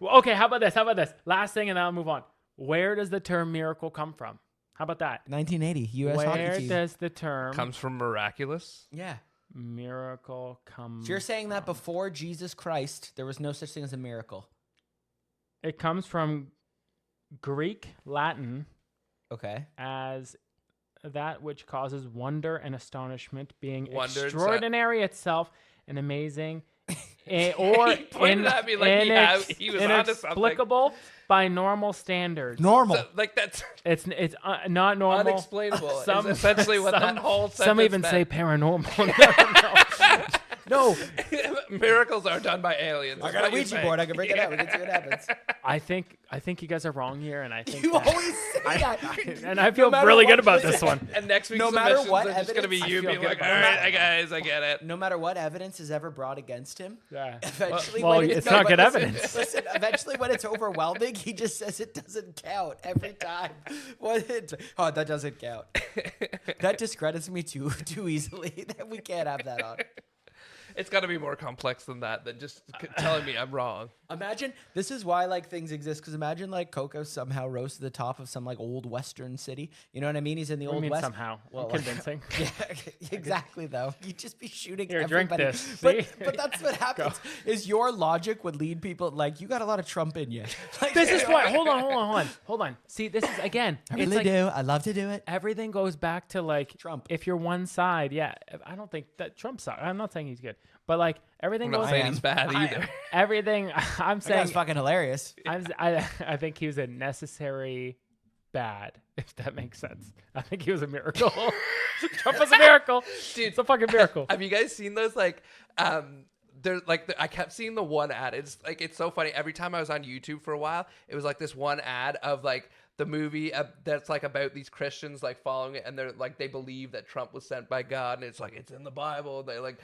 Well, okay, how about this? Last thing, and then I'll move on. Where does the term miracle come from? How about that? 1980 U.S. Where hockey team. does the term Comes from miraculous. Yeah. miracle come? So you're saying that before Jesus Christ, there was no such thing as a miracle? It comes from Greek, Latin, Okay. as that which causes wonder and astonishment, being Wonder and extraordinary itself and amazing, or He pointed at me like he was onto something. inexplicable by normal standards. Normal. So, like that's It's not normal. unexplainable. Is essentially what that whole Some sentence even say meant. paranormal. no. Miracles are done by aliens. I is got a what you're Ouija saying. board. I can break it out. We can see what happens. I think you guys are wrong here, and I think You that- always say that. and I feel matter really what- good about this one. And next week's No matter submissions what are just going to be evidence- you I feel being good like, all about right, guys, I get it. No matter what evidence is ever brought against him, Yeah. eventually Well, when it's no, not but good listen, evidence. Listen, eventually when it's overwhelming, he just says it doesn't count every time. Oh, that doesn't count. That discredits me too easily. That we can't have that on. It's got to be more complex than that, than just telling me I'm wrong. Imagine this is why like things exist, because imagine like Coco somehow rose to the top of some like old Western city. You know what I mean? He's in the What do old you mean West. somehow? Well, Convincing. Yeah, exactly. Though you'd just be shooting Here, drink everybody. this. But, See? but that's what happens. Is your logic would lead people like you got a lot of Trump in you. Like, This is what. Hold on. See, this is again. I it's really like do. I love to do it. everything goes back to like Trump. If you're one side, yeah. I don't think that Trump side. I'm not saying he's good, but like everything I'm not goes. saying am. he's bad either. Everything. I'm That saying. guy's fucking hilarious. I think he was a necessary bad, if that makes sense. I think he was a miracle. Trump was a miracle. Dude, it's a fucking miracle. Have you guys seen those like there's like I kept seeing the one ad. It's like it's so funny. Every time I was on YouTube for a while, it was like this one ad of like the movie that's like about these Christians like following it, and they're like they believe that Trump was sent by God, and it's like it's in the Bible. They're like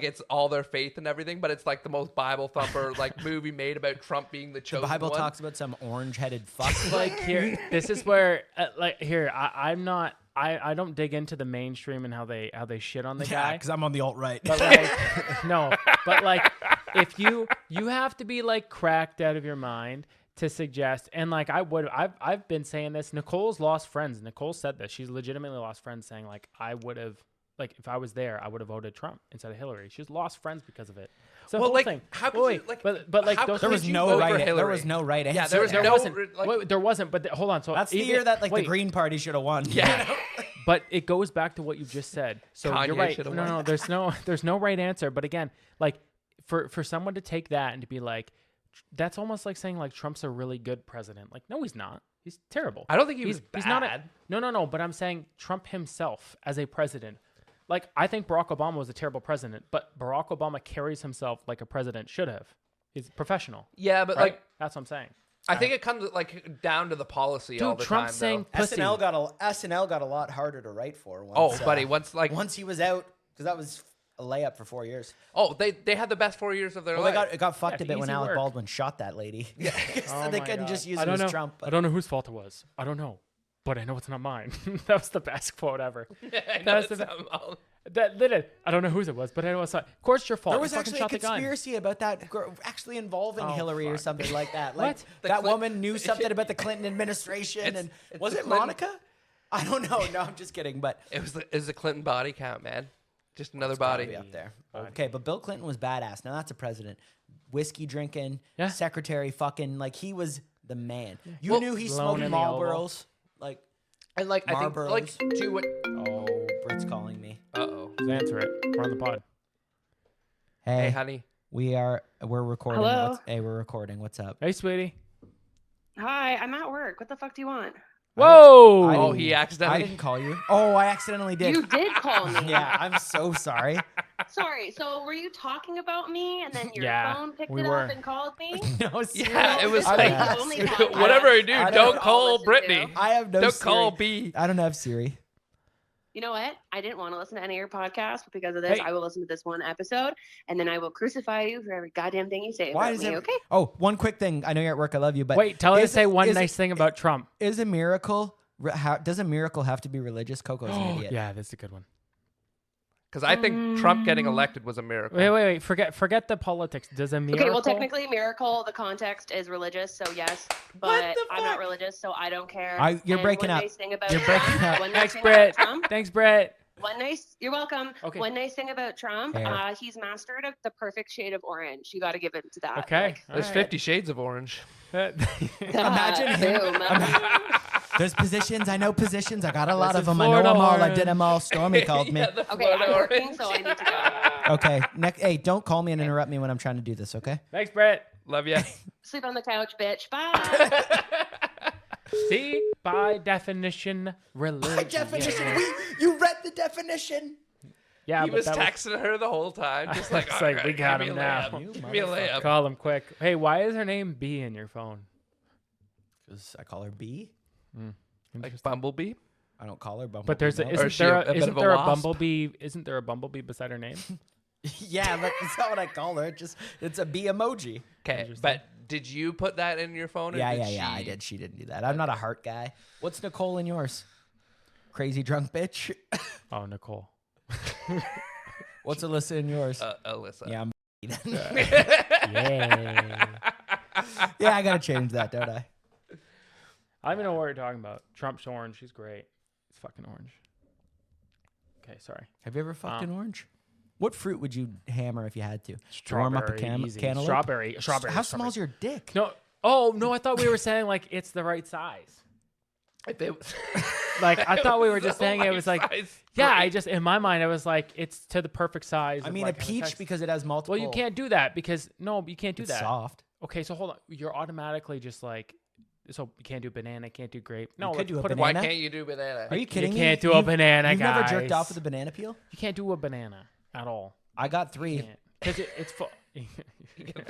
it's all their faith and everything, but it's like the most Bible thumper like movie made about Trump being the The chosen Bible one. talks about some orange-headed fuck. Like here, this is where I'm not. I don't dig into the mainstream and how they shit on the Yeah, guy. because I'm on the alt right. But like, no, but like, if you have to be like cracked out of your mind to suggest, and like I've been saying this. Nicole's lost friends. Nicole said this. She's legitimately lost friends, saying like I would have, like if I was there, I would have voted Trump instead of Hillary. She's lost friends because of it. It's the Well, whole like, thing. how could Wait, you, like, but like how those could there was you no vote for right. There Hillary? was no right answer. Yeah, there was there no wasn't. like, Wait, there wasn't. But hold on. So That's the even- year that like wait, the Green Party should have won. yeah. But it goes back to what you just said. So Kanye you're right. should've No, won. there's no right answer. But again, like for someone to take that and to be like, that's almost like saying like Trump's a really good president. Like, no, he's not. He's terrible. I don't think he was He's not bad. no. But I'm saying Trump himself as a president. Like, I think Barack Obama was a terrible president, but Barack Obama carries himself like a president should have. He's professional. Yeah, but Right? like That's what I'm saying. I think it comes like down to the policy all Dude, the Trump's time. saying though. pussy. SNL got a lot harder to write for. Once, Oh, buddy, once like once he was out, because that was a layup for 4 years. they had the best 4 years of their Well, life. it got fucked Yeah, a bit when easy Alec work. Baldwin shot that lady. Yeah, Oh they my couldn't God. just use I him don't as know. Trump. I don't know whose fault it was. I don't know, but I know it's not mine. That was the best quote ever. I know That's it's the- not all- I don't know whose it was, but I know it's not. Of course, it's your fault. There You was fucking actually a shot the gun. conspiracy about that girl actually involving Oh, Hillary or fuck. something like that. Like What? that Clin- woman knew something about the Clinton administration, and it's was the it Clinton- Monica? I don't know. No, I'm just kidding. But It was the Clinton body count, man. Just another it's gotta body. be up there. Okay, but Bill Clinton was badass. Now that's a president. Whiskey drinking, Yeah. secretary fucking, like he was the man. You Well, knew he Blown smoked in the oval. Marlboros. Like, And like I think like Marlboros. do what oh, Britt's calling me. uh-oh. Just answer it. We're on the pod. Hey honey. we're recording. Hello? Hey, we're recording. What's up? Hey, sweetie. Hi, I'm at work. What the fuck do you want? Whoa. I Oh, didn't- he I accidentally didn't call you. Oh, I accidentally did. You did call me. Yeah, I'm so sorry. Sorry. So were you talking about me and then your Yeah, phone picked we it were. up and called me? No, Yeah, it was This like is the only podcast whatever I do, I don't don't call listen to. Brittany. I have no Don't Siri. call B. I don't have Siri. You know what? I didn't want to listen to any of your podcasts, but because of this, Hey. I will listen to this one episode, and then I will crucify you for every goddamn thing you say Why about does me. it? Okay? Oh, one quick thing. I know you're at work. I love you, but Wait, tell her to is say it- one is nice it- thing about Trump. Is a miracle? Does a miracle have to be religious? Coco's an idiot. Yeah, that's a good one. Because I think Trump getting elected was a miracle. Wait. Forget the politics. Does a miracle? Okay, well, technically, miracle, the context is religious, so yes, but I'm not religious, so I don't care. You're And breaking one up. Nice thing about You're Trump, breaking up. One nice Thanks, thing Brett. about Trump, Thanks, Brett. You're welcome. Okay. One nice thing about Trump, Fair. he's mastered the perfect shade of orange. You got to give it to that. Okay. Like, There's 50 shades of orange. Imagine him. boom. There's positions. I know positions. I got a lot That's of a them. I know Florida them all. I orange. did them all. Stormy called me. Yeah, the Okay, Florida I'm working, orange. so I need to go. Okay. Hey, don't call me and interrupt me when I'm trying to do this. Okay. Thanks, Brett. Love ya. Sleep on the couch, bitch. Bye. See, by definition, religion. By definition, you read the definition. Yeah, He but was that texting her the whole time, just like, It's like, "Alright, we got give him me a now." layup. You Give me a motherfucker. layup. Call him quick. Hey, why is her name B in your phone? Because I call her B. Like Bumblebee. I don't call her Bumblebee. But there's no. Or is isn't she there a bit isn't of a there a wasp? bumblebee? Isn't there a bumblebee beside her name? Yeah, but that's not what I call her. It's a B emoji. Okay, but did you put that in your phone? Or Yeah, did yeah. I she- did. She didn't do that. I'm not a heart guy. What's Nicole in yours? Crazy drunk bitch. Oh, Nicole. What's Alyssa in yours? Alyssa. Yeah, I'm Yeah. yeah, I gotta change that, don't I? I don't even know what you're talking about. Trump's orange. She's great. It's fucking orange. Okay, sorry. Have you ever fucked an orange? What fruit would you hammer if you had to? Warm up a Strawberry, easy. cantaloupe? Strawberry. How Strawberry. small's your dick? No. Oh no! I thought we were saying like it's the right size. If it was- Like I thought we were It just the saying it right was like size yeah. fruit. I just in my mind I was like it's to the perfect size. I of, mean, like, a how the peach text- because it has multiple. Well, you can't do that because no, you can't do It's that. soft. Okay, so hold on. You're automatically just like so you can't do banana, can't do grape. No, could let's do a put it- Why banana? can't you do banana? Are you kidding me? can't do a banana, You've never jerked guys. off with a banana peel? You can't do a banana at all. I got 3. Because it's full.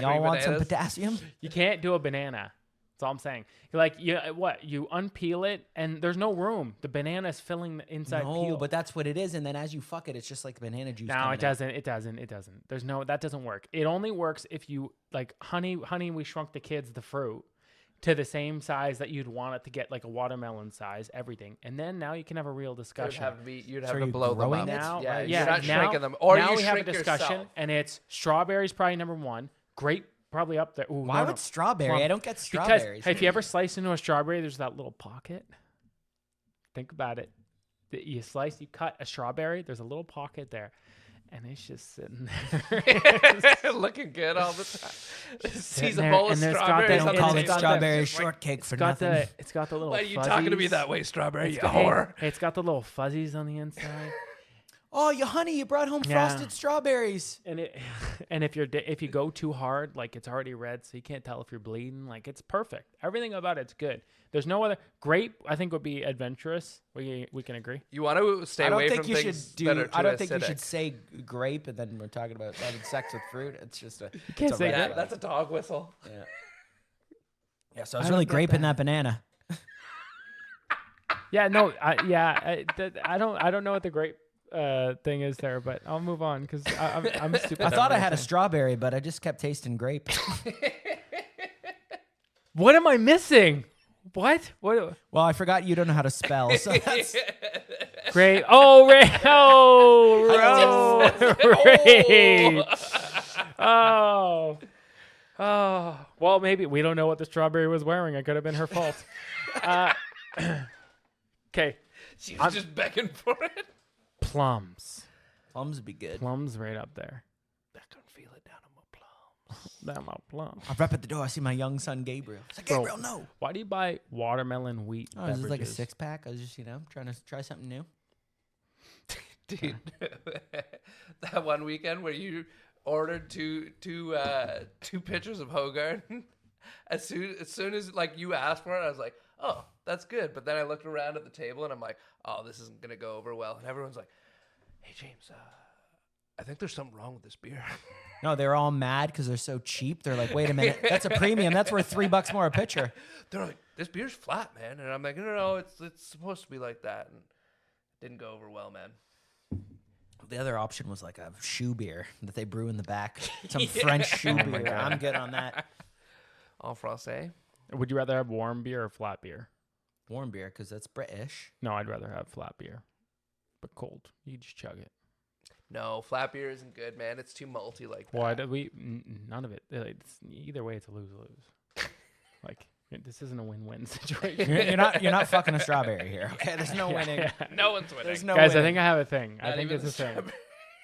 Y'all want some bananas? potassium? You can't do a banana. That's all I'm saying. You're like you unpeel it and there's no room. The banana's filling the inside No, peel. but that's what it is. And then as you fuck it, it's just like banana juice. No, coming it out. doesn't. It doesn't. It doesn't. That doesn't work. It only works if you like honey. We Shrunk the Kids, the fruit. to the same size that you'd want it to get, like a watermelon size, everything. And then now you can have a real discussion. You'd So have are to you blow them growing up. it? Now, Yeah, yeah, you're not now, shrinking them. Or now you we have a shrink discussion, yourself. and it's strawberries probably number one. Grape probably up there. Ooh, Why no, would no. strawberry? Plum. I don't get Because strawberries. hey, if you ever slice into a strawberry, there's that little pocket. Think about it. You cut a strawberry. There's a little pocket there, and it's just sitting there. Looking good all the time. Sees a there, bowl of and there's got strawberries. They that- don't on the call it's it table. got strawberry Just like, shortcake for It's got nothing. it's got the little. Why are you fuzzies. talking to me that way, strawberry? It's You got, whore. hey, it's got the little fuzzies on the inside. Oh, you brought home Yeah. frosted strawberries. And and if you go too hard, like it's already red, so you can't tell if you're bleeding. Like it's perfect. Everything about it's good. There's no other grape. I think would be adventurous. We can agree. You want to stay I don't away think from you things should do. that are too I don't think you acidic. should say grape, and then we're talking about having sex with fruit. It's just a. You can't say Yeah, that. that's a dog whistle. Yeah. Yeah. So I was I really don't get graping that. that banana. Yeah, no, I don't know what the grape thing is there, but I'll move on because I'm stupid. I thought I had a Everything. strawberry, but I just kept tasting grape. What am I missing? What? What? Well, I forgot you don't know how to spell. So that's, Grape. Oh, Ray. Oh. Oh. Well, maybe we don't know what the strawberry was wearing. It could have been her fault. Okay. She was just begging for it. Plums. plums would be good. Plums right up there. I can feel it down on my plums. Damn, my plum. I rep at the door. I see my young son Gabriel. It's like, Bro. Gabriel, no. Why do you buy watermelon wheat Oh, this is like a beverages? 6-pack. I was just, trying to try something new. Dude, that one weekend where you ordered two pitchers of Hogarden, as soon as like you asked for it, I was like, oh, that's good. But then I looked around at the table and I'm like, oh, this isn't gonna go over well. And everyone's like, hey James, I think there's something wrong with this beer. No, they're all mad because they're so cheap. They're like, wait a minute, that's a premium. That's worth $3 more a pitcher. They're like, this beer's flat, man. And I'm like, no, it's supposed to be like that. And it didn't go over well, man. The other option was like a shoe beer that they brew in the back. Some French shoe beer. God. I'm good on that. En français. Would you rather have warm beer or flat beer? Warm beer because that's British. No, I'd rather have flat beer, but cold. You just chug it. No, flat beer isn't good, man. It's too malty like that. Why do we? None of it. It's, either way, it's a lose-lose. Like this isn't a win-win situation. You're not fucking a strawberry here. Okay, there's no winning. No one's winning. There's no Guys, I winning. think I have a thing. I Not think even it's a thing. strawberry.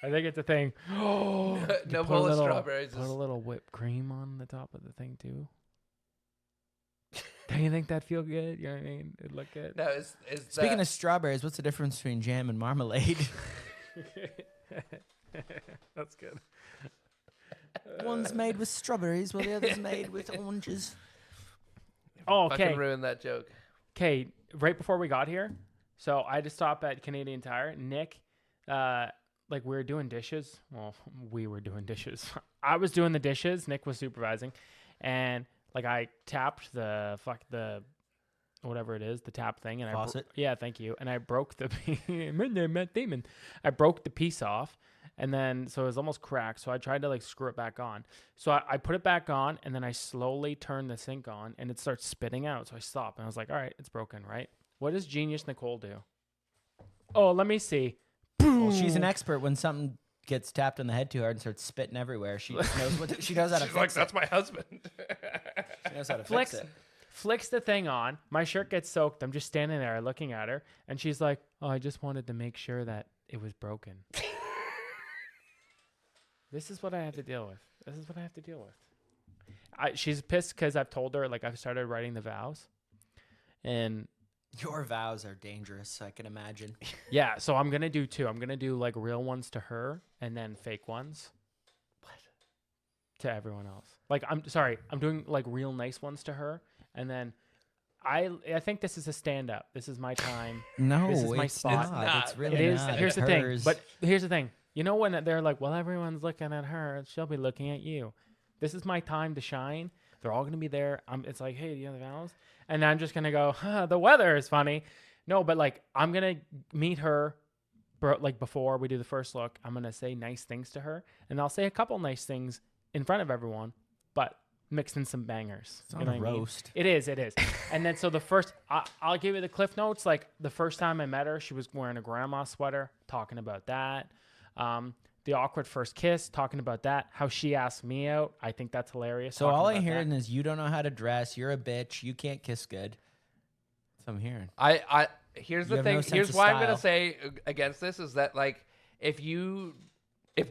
I think it's a thing. No You bowl of strawberries. Put a little whipped cream on the top of the thing too. Don't you think that'd feel good? You know what I mean? It'd look good. No, is Speaking of strawberries, what's the difference between jam and marmalade? That's good. One's made with strawberries, while the other's made with oranges. Oh, fucking okay. ruined that joke. Okay, right before we got here, so I had to stop at Canadian Tire. Nick, like we were doing dishes. Well, we were doing dishes. I was doing the dishes. Nick was supervising, and like I tapped the whatever it is, the tap thing, and Faucet? yeah, thank you. And I broke the I broke the piece off, and then so it was almost cracked. So I tried to like screw it back on. So I put it back on, and then I slowly turned the sink on, and it starts spitting out. So I stopped, and I was like, all right, it's broken, right? What does Genius Nicole do? Oh, let me see. Well, she's an expert when something gets tapped on the head too hard and starts spitting everywhere. She just knows what she knows how to She's like, fix it. that's my husband. She knows how to Flicks, fix it. flicks the thing on. My shirt gets soaked. I'm just standing there looking at her, and she's like, "Oh, I just wanted to make sure that it was broken." This is what I have to deal with. She's pissed because I've told her like I've started writing the vows, and Your vows are dangerous, I can imagine. yeah, so I'm gonna do two. I'm gonna do like real ones to her, and then fake ones. To everyone else. Like I'm doing like real nice ones to her, and then I think this is a stand up. This is my time. No, This is my it's spot. not. It's really It is. not. Here's It's the thing. hers. But here's the thing. You know when they're like, well, everyone's looking at her, she'll be looking at you. This is my time to shine. They're all gonna be there. It's like, hey, do you have the vows? And I'm just gonna go, the weather is funny. No, but like I'm gonna meet her like before we do the first look. I'm gonna say nice things to her, and I'll say a couple nice things in front of everyone, but mixed in some bangers. It's not a roast. It is. And then so the first, I'll give you the cliff notes. Like the first time I met her, she was wearing a grandma sweater, talking about that. The awkward first kiss, talking about that. How she asked me out. I think that's hilarious. So talking all I'm about hearing that. is you don't know how to dress. You're a bitch. You can't kiss good. That's what I'm hearing. Here's You the have thing. no sense Here's of why I'm gonna style. say against this is that like if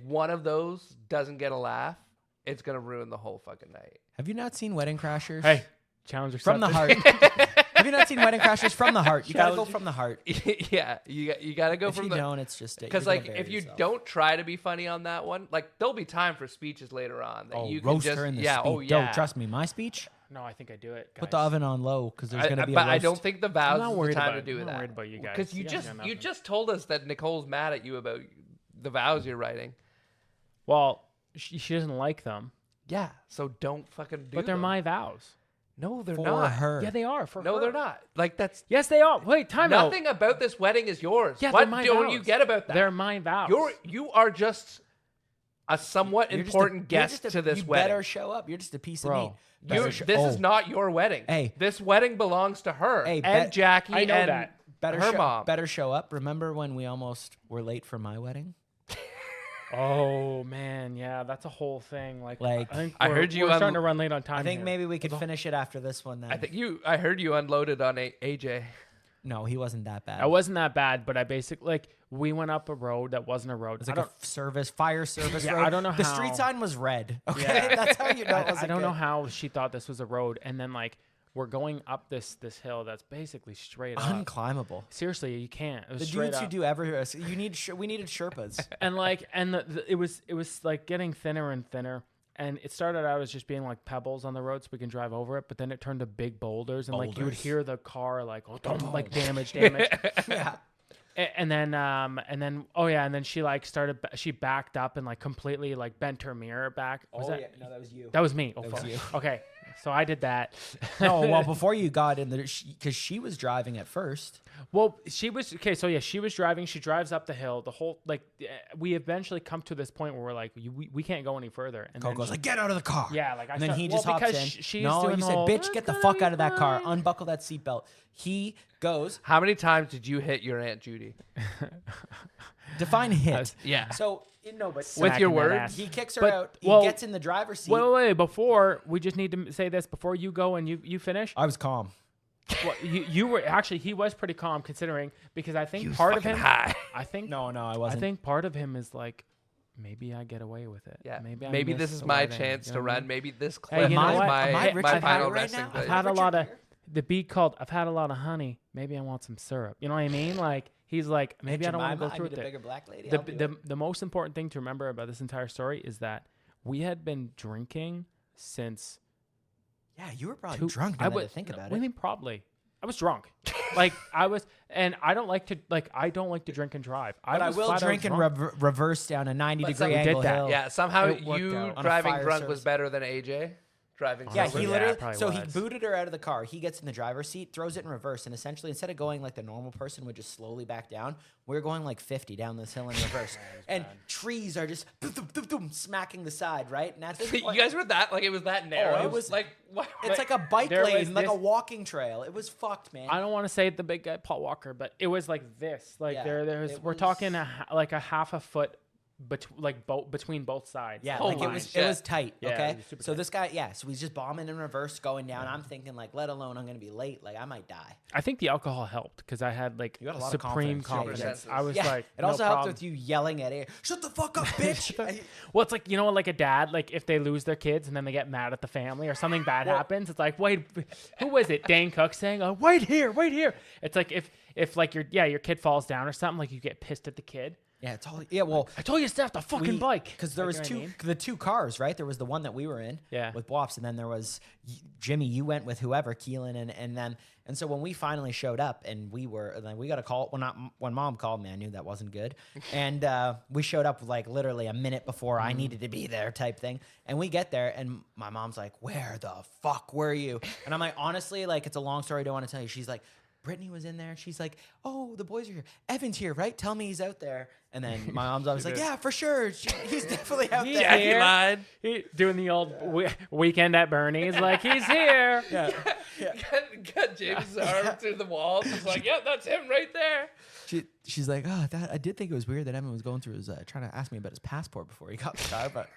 one of those doesn't get a laugh, it's gonna ruin the whole fucking night. Have you not seen Wedding Crashers? Hey, challenge From the accepted. heart. Have you not seen Wedding Crashers? From the heart. You gotta go from the heart. Yeah, you gotta go If from you the. don't, it's just Because like if you don't try to be funny on that one, like there'll be time for speeches later on that you can roast just her in the yeah speech. oh yeah. Don't trust me. My speech. No, I think I do it. Put the guys. oven on low because there's gonna be a But I roast. don't think the vows not is the worried time about to it. do I'm not that. worried about you guys. Because You guys got you nothing. just told us that Nicole's mad at you about the vows you're writing. Well, she doesn't like them, Yeah, so don't fucking do. but they're them. my vows. No, they're for not. her. Yeah, they are. For No, her. they're not. Like that's Yes, they are. Wait, time out. nothing about this wedding is yours. Yeah, what they're my don't vows. you get about that? They're my vows. You are just a somewhat You're just important you're guest just to this you wedding. better show up. You're just a piece Bro, of meat. This is not your wedding. Hey. This wedding belongs to her Hey, and Jackie I know and that. her mom. Better show up. Remember when we almost were late for my wedding? Oh man, yeah, that's a whole thing. Like Like, I think I we're, heard you we're on- starting to run late on time. I think here. maybe we could finish it after this one then. I heard you unloaded on AJ. No, he wasn't that bad. I wasn't that bad, but I basically like we went up a road that wasn't a road. It was like a fire service Yeah, road. I don't know The how. street sign was red. Okay, Yeah. that's how you know it I wasn't don't know good. how she thought this was a road, and then like we're going up this hill that's basically straight up. Unclimbable. Seriously, you can't. It was The straight dudes up. who do we needed Sherpas. And like it was like getting thinner and thinner, and it started out as just being like pebbles on the road so we can drive over it, but then it turned to big boulders, and like you would Boulders. hear the car like like damage. Yeah. And then she like she backed up and like completely like bent her mirror back. Was that? no, that was you. That was me. Oh, That was fuck. you. Okay, so I did that. No, well, before you got in there, because she was driving at first. Well, she was okay. So yeah, she was driving. She drives up the hill. The whole like we eventually come to this point where we're like, we can't go any further. And then Coco's like, get out of the car. yeah, like I And then start- he well, just hops because in. She's No, doing you the said, whole, bitch, "It's get the gonna fuck be out of that car. fine." Unbuckle that seatbelt. He goes, How many times did you hit your Aunt Judy? define hit. Yeah. So, no, but With Smacking your that words? ass. he kicks her But- out. He well, gets in the driver's seat. Wait. Before we just need to say this before you go and you finish. I was calm. Well, you were actually he was pretty calm considering because I think part of him. high. I think No, I I wasn't. think part of him is like maybe I get away with it. Yeah. Maybe I Maybe miss this is the my wedding, chance you to know what I run. mean? Maybe this Hey, clip you know is what? Am my, I Richard my final Gere right resting now? place. I've had a Richard lot of Gere? the beat called I've had a lot of honey. Maybe I want some syrup. You know what I mean? Like he's like maybe I don't want to go through I need with a it. bigger black lady. I'll do it. The most important thing to remember about this entire story is that we had been drinking since Yeah, you were probably drunk now that I think about what do you it. mean probably? I was drunk. Like I was, and I don't like to drink and drive. But I was will flat out drink and drunk. reverse down a 90-degree some- We did angle that. hill. Yeah, somehow It worked you out. On a driving fire drunk service. was better than AJ driving Yeah, sober. he Yeah, literally. it probably So he was. booted her out of the car. He gets in the driver's seat, throws it in reverse, and essentially instead of going like the normal person would just slowly back down, we're going like 50 down this hill in reverse, and trees are just boom, boom, boom, boom, smacking the side, right? And that's You guys were that like it was that narrow. it was- like what? it's like a bike There was lane, like a this- walking trail. It was fucked, man. I don't want to say the big guy Paul Walker, but it was like this. Like Yeah, there's it we're was- talking like a half a foot between both sides. Yeah, Oh like my it shit. was tight. Yeah, it Okay, was super so tight. this guy, so he's just bombing in reverse, going down. I'm thinking like, let alone I'm gonna be late. Like I might die. I think the alcohol helped because I had like You had a lot of supreme confidence. confidence. Yeah. I was Yeah, like, it no also helped problem. with you yelling at it. Shut the fuck up, bitch. Well, it's like, you know, like a dad, like if they lose their kids and then they get mad at the family or something bad happens, it's like, wait, who was it? Dane Cook saying, oh, wait here. It's like if like your kid falls down or something, like you get pissed at the kid. Yeah, totally. Yeah, well, I told you to stay off the fucking bike. because there Like, was you know what I mean? the two cars, right? There was the one that we were in, Yeah. with Wops, and then there was Jimmy. You went with whoever, Keelan, and so when we finally showed up, and we got a call. When Mom called me, I knew that wasn't good, and we showed up like literally a minute before I needed to be there, type thing. And we get there, and my mom's like, "Where the fuck were you?" And I'm like, honestly, like it's a long story. I don't want to tell you. She's like, Brittany was in there. She's like, oh, the boys are here. Evan's here, right? Tell me he's out there. And then my mom's always like, yeah, for sure. He's definitely out there. Jackie lied. He doing the old weekend at Bernie's, like he's here. Yeah. Got James' arm through the wall. Just like, yeah, that's him right there. She's like, oh, I did think it was weird that Evan was going through his, trying to ask me about his passport before he got the car, but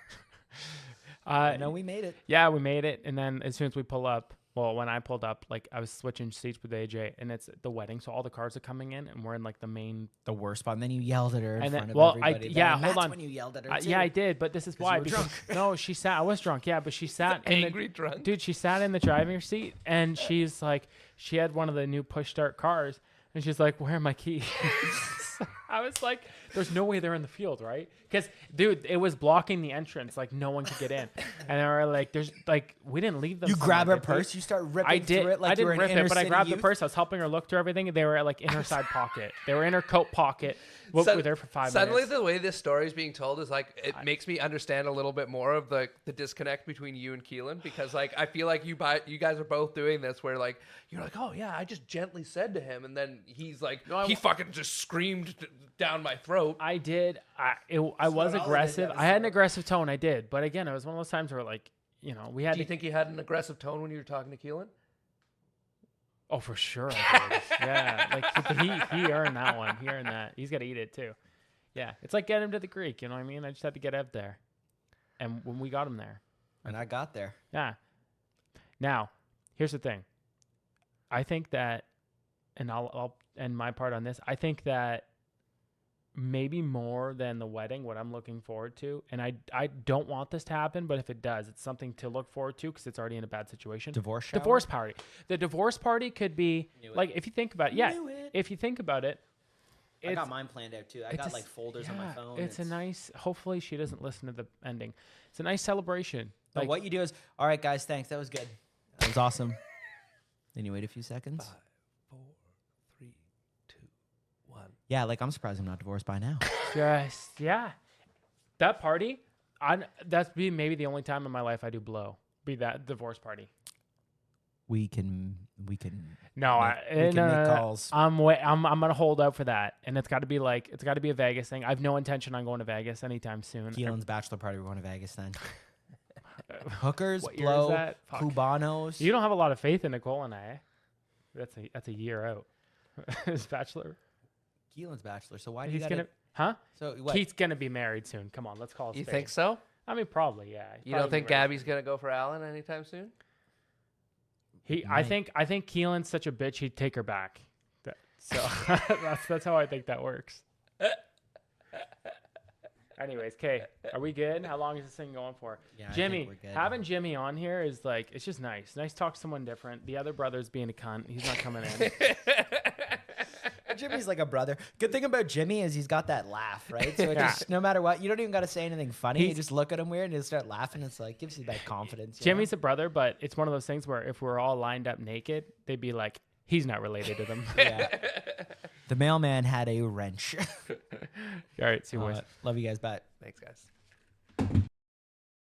no, we made it. Yeah, we made it. And then as soon as we pull up, well, when I pulled up, like I was switching seats with AJ, and it's the wedding, so all the cars are coming in, and we're in like the worst spot. And then you yelled at her in And then- front of well, everybody. hold That's on. when you yelled at her, too. Yeah, I did, but this is why. you were drunk. No, she sat. I was drunk. Yeah, but she sat in Angry drunk. Dude, she sat in the driving seat, and she's like, she had one of the new push start cars, and she's like, "Where are my keys?" I was like, "There's no way they're in the field, right?" Because, dude, it was blocking the entrance, like no one could get in. And they were like, "There's like, we didn't leave them." You somewhere, grab her did we?" purse, you start ripping I did. through it like I you were didn't an rip it, but I inner-city grabbed the youth. purse. I was helping her look through everything. They were like in her side pocket. They were in her coat pocket. We were there for 5 Suddenly, minutes. the way this story is being told is like it makes me understand a little bit more of the disconnect between you and Keelan, because like I feel like you guys are both doing this where like you're like, oh yeah, I just gently said to him, and then he's like, he fucking just screamed down my throat. I did. I was all it is, aggressive. that I had an aggressive tone. I did, but again, it was one of those times where like, you know, we had. Do you think you had an aggressive tone when you were talking to Keelan? Oh, for sure. I did. Yeah, like he earned that one. He earned that. He's got to eat it too. Yeah, it's like get him to the Greek. You know what I mean? I just had to get Ev there, and when we got him there, And I got there. yeah. Now, here's the thing. I think that, and I'll end my part on this. I think that maybe more than the wedding, what I'm looking forward to, and I don't want this to happen, but if it does, it's something to look forward to because it's already in a bad situation. Divorce shower? Divorce party. The divorce party could be Knew it. like, if you think about it, yeah, Knew it. if you think about it, I got it's- mine planned out too. I it's got a like s- folders on my yeah, phone. It's a nice. Hopefully, she doesn't listen to the ending. It's a nice celebration. But Like, what you do is, all right, guys, thanks. That was good. That was awesome. Then you wait a few seconds. 5, 4, 3, 2, 1. Yeah, like I'm surprised I'm not divorced by now. just that party. That's be maybe the only time in my life I do blow. Be that divorce party. we can. No, we can make calls. I'm gonna hold out for that, and it's got to be a Vegas thing. I have no intention on going to Vegas anytime soon. Keelan's bachelor party. We're going to Vegas then. Hookers, What year is blow, that? Fuck. Cubanos. You don't have a lot of faith in Nicole and I. That's a year out. His bachelor. Keelan's bachelor. So why do He's you gonna. got Huh? So what? He's gonna be married soon. Come on, let's call it. You spade. think so? I mean, probably, yeah. You don't think Gabby's gonna go for Alan anytime soon? I think Keelan's such a bitch. He'd take her back. So that's how I think that works. Anyways, Kay, are we good? How long is this thing going for? Yeah, I think Jimmy, we're good. having Jimmy on here is like, it's just nice. Nice to talk to someone different. The other brother's being a cunt. He's not coming in. Jimmy's like a brother. Good thing about Jimmy is he's got that laugh, right? So it Yeah. just no matter what, you don't even got to say anything funny. You He's- just look at him weird and he'll start laughing. It's like gives you that confidence. you Jimmy's a brother, but it's one of those things where if we're all lined up naked, they'd be like, he's not related to them. know? Yeah. The mailman had a wrench. All right, see you boys. Love you guys. Bye. Thanks, guys.